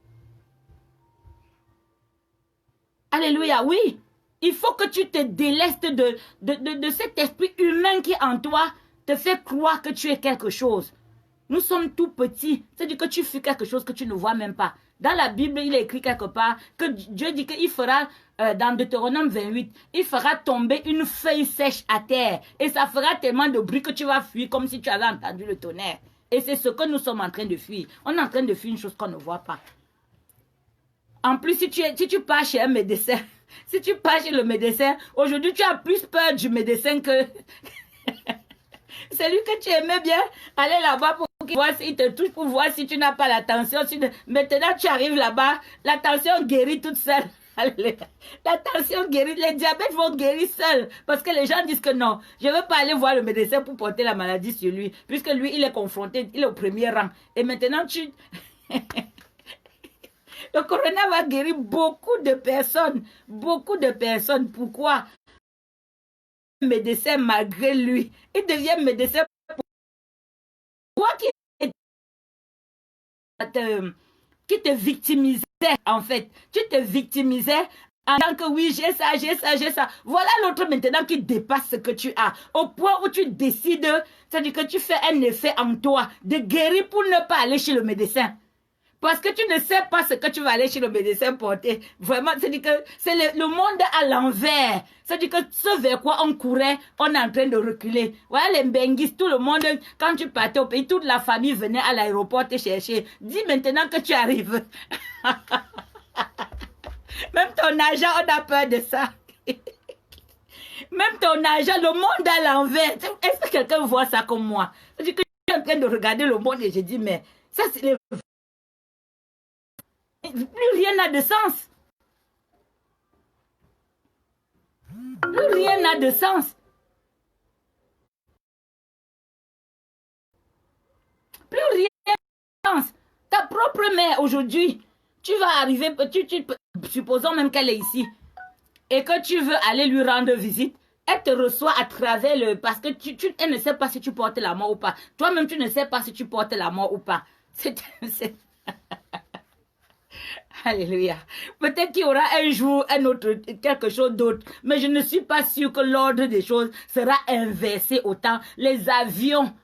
Alléluia. Oui. Il faut que tu te délestes de cet esprit humain qui en toi te fait croire que tu es quelque chose. Nous sommes tout petits. C'est-à-dire que tu fais quelque chose que tu ne vois même pas. Dans la Bible, il est écrit quelque part que Dieu dit qu'il fera, dans Deutéronome 28, il fera tomber une feuille sèche à terre. Et ça fera tellement de bruit que tu vas fuir comme si tu avais entendu le tonnerre. Et c'est ce que nous sommes en train de fuir. On est en train de fuir une chose qu'on ne voit pas. En plus, si tu pars chez un médecin, si tu pars chez le médecin, aujourd'hui tu as plus peur du médecin que... C'est lui que tu aimais bien aller là-bas pour qu'il voit s'il te touche, pour voir si tu n'as pas la tension. Maintenant, tu arrives là-bas, la tension guérit toute seule. La tension guérit, les diabètes vont guérir seuls. Parce que les gens disent que non, je ne veux pas aller voir le médecin pour porter la maladie sur lui. Puisque lui, il est confronté, il est au premier rang. Et maintenant, le corona va guérir beaucoup de personnes. Beaucoup de personnes. Pourquoi? Médecin malgré lui. Il devient médecin pour toi qui te victimisait en fait. Tu te victimisais en tant que oui, j'ai ça, j'ai ça, j'ai ça. Voilà l'autre maintenant qui dépasse ce que tu as. Au point où tu décides, c'est-à-dire que tu fais un effet en toi de guérir pour ne pas aller chez le médecin. Parce que tu ne sais pas ce que tu vas aller chez le médecin porter. Vraiment, c'est-à-dire que c'est le monde à l'envers. C'est-à-dire que ce vers quoi on courait, on est en train de reculer. Voilà les Mbenguis, tout le monde, quand tu partais au pays, toute la famille venait à l'aéroport te chercher. Dis maintenant que tu arrives. Même ton argent, on a peur de ça. Même ton argent, le monde à l'envers. Est-ce que quelqu'un voit ça comme moi? C'est-à-dire que je suis en train de regarder le monde et je dis, mais ça c'est les... Plus rien n'a de sens. Plus rien n'a de sens. Plus rien n'a de sens. Ta propre mère aujourd'hui, tu vas arriver, supposons même qu'elle est ici, et que tu veux aller lui rendre visite, elle te reçoit à travers le... Parce que elle ne sait pas si tu portes la mort ou pas. Toi-même, tu ne sais pas si tu portes la mort ou pas. C'est... Alléluia. Peut-être qu'il y aura un jour un autre, quelque chose d'autre. Mais je ne suis pas sûre que l'ordre des choses sera inversé autant. Les avions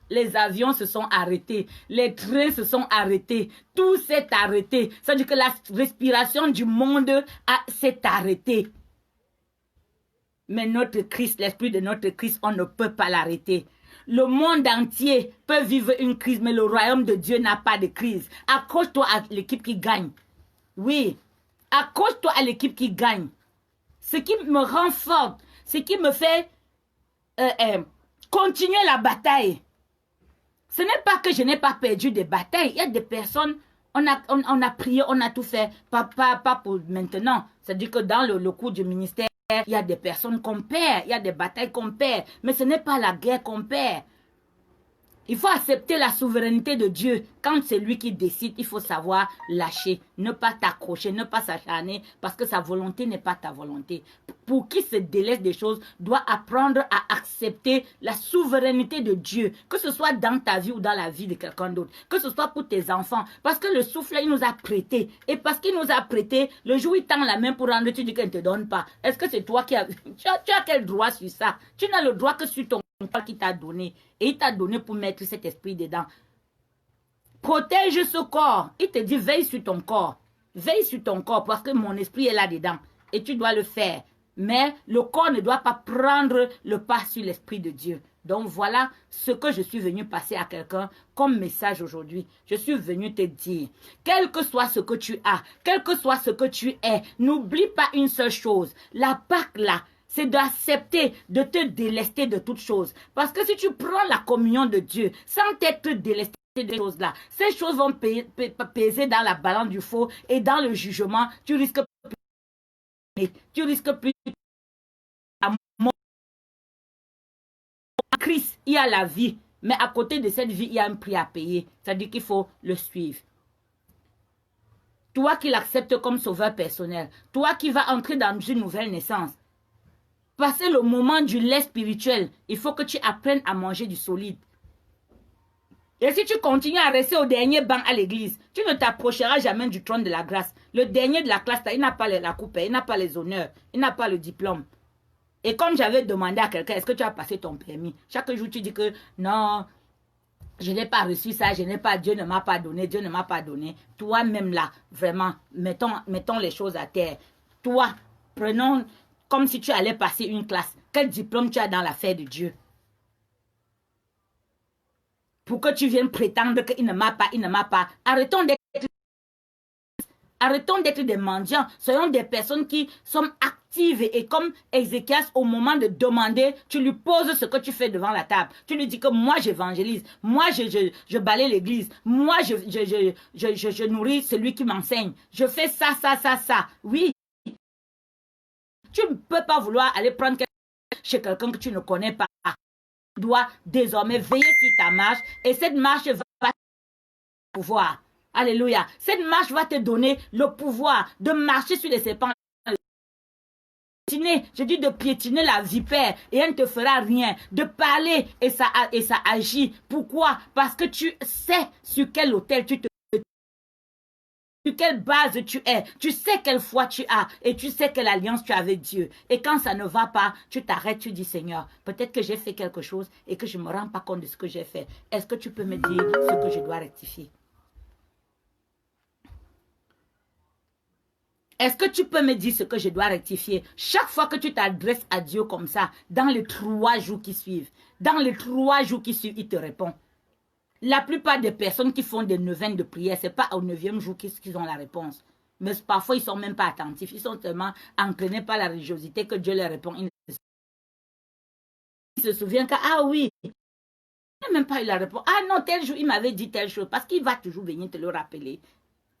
se sont arrêtés. Les trains se sont arrêtés. Tout s'est arrêté. Ça veut dire que la respiration du monde s'est arrêtée. Mais notre Christ, l'esprit de notre Christ, on ne peut pas l'arrêter. Le monde entier peut vivre une crise, mais le royaume de Dieu n'a pas de crise. Accroche-toi à l'équipe qui gagne. Oui, accroche-toi à l'équipe qui gagne. Ce qui me rend forte, ce qui me fait continuer la bataille. Ce n'est pas que je n'ai pas perdu des batailles. Il y a des personnes, on a prié, on a tout fait. Pas pour maintenant. C'est-à-dire que dans le cours du ministère, il y a des personnes qu'on perd. Il y a des batailles qu'on perd. Mais ce n'est pas la guerre qu'on perd. Il faut accepter la souveraineté de Dieu. Quand c'est lui qui décide, il faut savoir lâcher, ne pas t'accrocher, ne pas s'acharner, parce que sa volonté n'est pas ta volonté. Pour qui se délaisse des choses, doit apprendre à accepter la souveraineté de Dieu, que ce soit dans ta vie ou dans la vie de quelqu'un d'autre, que ce soit pour tes enfants, parce que le souffle, il nous a prêté. Et parce qu'il nous a prêté, le jour où il tend la main pour rendre, tu dis qu'il ne te donne pas. Est-ce que c'est toi qui as... Tu as quel droit sur ça? Tu n'as le droit que sur ton corps qui t'a donné. Et il t'a donné pour mettre cet esprit dedans. Protège ce corps. Il te dit, veille sur ton corps. Veille sur ton corps parce que mon esprit est là-dedans. Et tu dois le faire. Mais le corps ne doit pas prendre le pas sur l'esprit de Dieu. Donc voilà ce que je suis venu passer à quelqu'un comme message aujourd'hui. Je suis venu te dire, quel que soit ce que tu as, quel que soit ce que tu es, n'oublie pas une seule chose. La Pâque là, c'est d'accepter de te délester de toutes choses. Parce que si tu prends la communion de Dieu sans t'être délesté de ces choses-là, ces choses vont peser dans la balance du faux et dans le jugement. Tu risques plus à mort. En Christ, il y a la vie. Mais à côté de cette vie, il y a un prix à payer. C'est-à-dire qu'il faut le suivre. Toi qui l'acceptes comme sauveur personnel, toi qui vas entrer dans une nouvelle naissance, passer le moment du lait spirituel, il faut que tu apprennes à manger du solide. Et si tu continues à rester au dernier banc à l'église, tu ne t'approcheras jamais du trône de la grâce. Le dernier de la classe, il n'a pas la coupe, il n'a pas les honneurs, il n'a pas le diplôme. Et comme j'avais demandé à quelqu'un, est-ce que tu as passé ton permis? Chaque jour, tu dis que non, Je n'ai pas reçu ça, je n'ai pas, Dieu ne m'a pas donné, Dieu ne m'a pas donné. Toi-même là, vraiment, mettons les choses à terre. Toi, prenons comme si tu allais passer une classe. Quel diplôme tu as dans l'affaire de Dieu? Pour que tu viennes prétendre qu'il ne m'a pas, il ne m'a pas. Arrêtons d'être des mendiants. Soyons des personnes qui sont actives et comme Ézéchias, au moment de demander, tu lui poses ce que tu fais devant la table. Tu lui dis que moi j'évangélise, moi je balaye l'église, moi je nourris celui qui m'enseigne. Je fais ça, ça, ça, ça. Oui. Tu ne peux pas vouloir aller prendre chez quelqu'un que tu ne connais pas. Tu dois désormais veiller sur ta marche et cette marche va pouvoir. Alléluia. Cette marche va te donner le pouvoir de marcher sur les serpents. Je dis de piétiner la vipère et elle ne te fera rien. De parler et ça agit. Pourquoi? Parce que tu sais sur quel autel tu te... Sur quelle base tu es. Tu sais quelle foi tu as et tu sais quelle alliance tu as avec Dieu. Et quand ça ne va pas, tu t'arrêtes, tu dis Seigneur, peut-être que j'ai fait quelque chose et que je ne me rends pas compte de ce que j'ai fait. Est-ce que tu peux me dire ce que je dois rectifier? Est-ce que tu peux me dire ce que je dois rectifier? Chaque fois que tu t'adresses à Dieu comme ça, dans les 3 jours qui suivent, il te répond. La plupart des personnes qui font des neuvaines de prière, ce n'est pas au 9e jour qu'ils ont la réponse. Mais parfois, ils ne sont même pas attentifs. Ils sont tellement entraînés par la religiosité que Dieu leur répond. Ils se souviennent que, ah oui, il n'a même pas eu la réponse. Ah non, tel jour, il m'avait dit telle chose. Parce qu'il va toujours venir te le rappeler.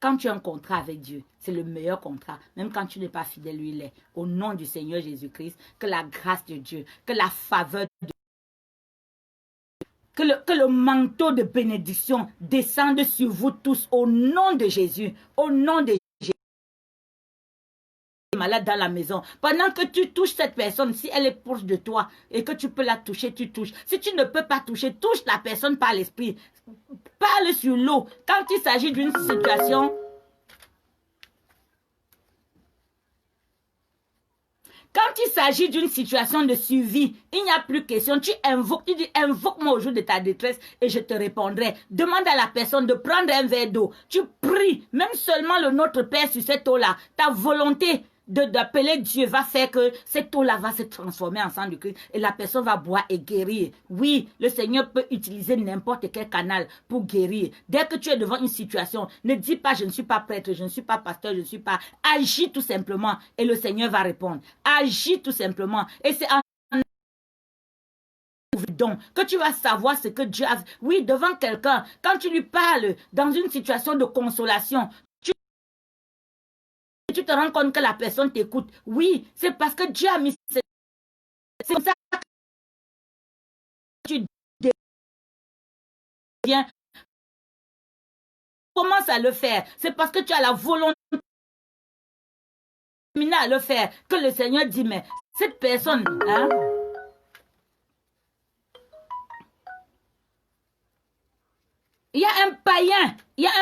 Quand tu as un contrat avec Dieu, c'est le meilleur contrat. Même quand tu n'es pas fidèle, lui, il est. Au nom du Seigneur Jésus-Christ, que la grâce de Dieu, que la faveur de Dieu, que le manteau de bénédiction descende sur vous tous au nom de Jésus. Au nom de Jésus. Malade dans la maison. Pendant que tu touches cette personne, si elle est proche de toi et que tu peux la toucher, tu touches. Si tu ne peux pas toucher, touche la personne par l'esprit. Parle sur l'eau. Quand il s'agit d'une situation... Quand il s'agit d'une situation de survie, il n'y a plus question. Tu dis, invoque-moi au jour de ta détresse et je te répondrai. Demande à la personne de prendre un verre d'eau. Tu pries, même seulement le Notre Père sur cette eau-là. Ta volonté d'appeler Dieu va faire que cette eau-là va se transformer en sang de Christ et la personne va boire et guérir. Oui, le Seigneur peut utiliser n'importe quel canal pour guérir. Dès que tu es devant une situation, ne dis pas je ne suis pas prêtre, je ne suis pas pasteur, je ne suis pas... Agis tout simplement et le Seigneur va répondre. Agis tout simplement et c'est en donc que tu vas savoir ce que Dieu a... Oui, devant quelqu'un, quand tu lui parles dans une situation de consolation, tu te rends compte que la personne t'écoute. Oui, c'est parce que Dieu a mis... C'est comme ça que tu deviens... Commence à le faire. C'est parce que tu as la volonté à le faire que le Seigneur dit, mais cette personne... Hein, il y a un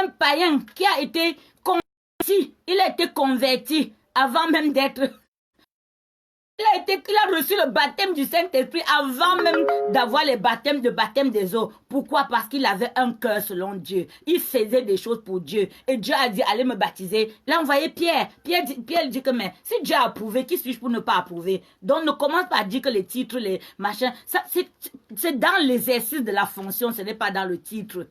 païen qui a été converti. Il a été converti avant même d'être... Il a reçu le baptême du Saint-Esprit avant même d'avoir le baptême des eaux. Pourquoi? Parce qu'il avait un cœur selon Dieu. Il faisait des choses pour Dieu. Et Dieu a dit, allez me baptiser. Il a envoyé Pierre. Pierre dit que, mais si Dieu a approuvé, qui suis-je pour ne pas approuver? Donc ne commence pas à dire que les titres, les machins, c'est dans l'exercice de la fonction, ce n'est pas dans le titre.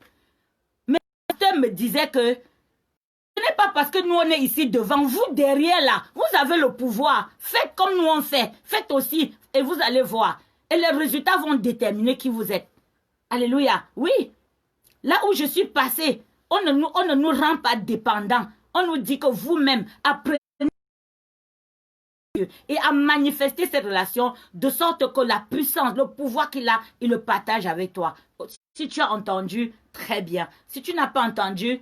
Mais le pasteur me disait que ce n'est pas parce que nous on est ici devant, vous derrière là, vous avez le pouvoir. Faites comme nous on fait. Faites aussi et vous allez voir. Et les résultats vont déterminer qui vous êtes. Alléluia. Oui. Là où je suis passé, on ne nous rend pas dépendants. On nous dit que vous-même, apprenez et à manifester cette relation de sorte que la puissance, le pouvoir qu'il a, il le partage avec toi. Si tu as entendu, très bien. Si tu n'as pas entendu,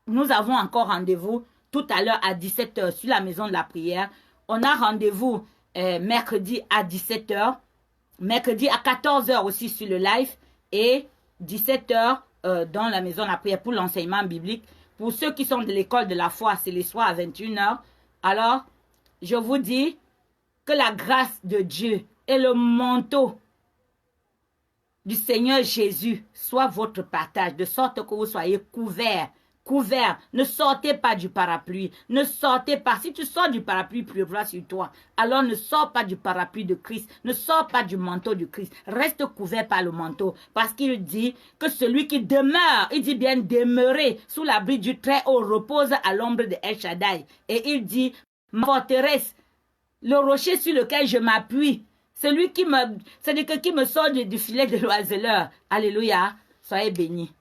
nous avons encore rendez-vous tout à l'heure à 17 h sur la maison de la prière. On a rendez-vous mercredi à 17 h, mercredi à 14 h aussi sur le live et 17 h dans la maison de la prière pour l'enseignement biblique. Pour ceux qui sont de l'école de la foi, c'est les soirs à 21 h. Alors, je vous dis que la grâce de Dieu et le manteau du Seigneur Jésus soit votre partage, de sorte que vous soyez couverts. Couverts. Ne sortez pas du parapluie. Ne sortez pas. Si tu sors du parapluie, pleuvra sur toi. Alors ne sors pas du parapluie de Christ. Ne sors pas du manteau de Christ. Reste couvert par le manteau. Parce qu'il dit que celui qui demeure, il dit bien demeurer sous l'abri du Très-Haut, repose à l'ombre de El Shaddai. Et il dit, ma forteresse, le rocher sur lequel je m'appuie, celui qui me, c'est-à-dire qui me sort du filet de l'oiseleur. Alléluia. Soyez bénis.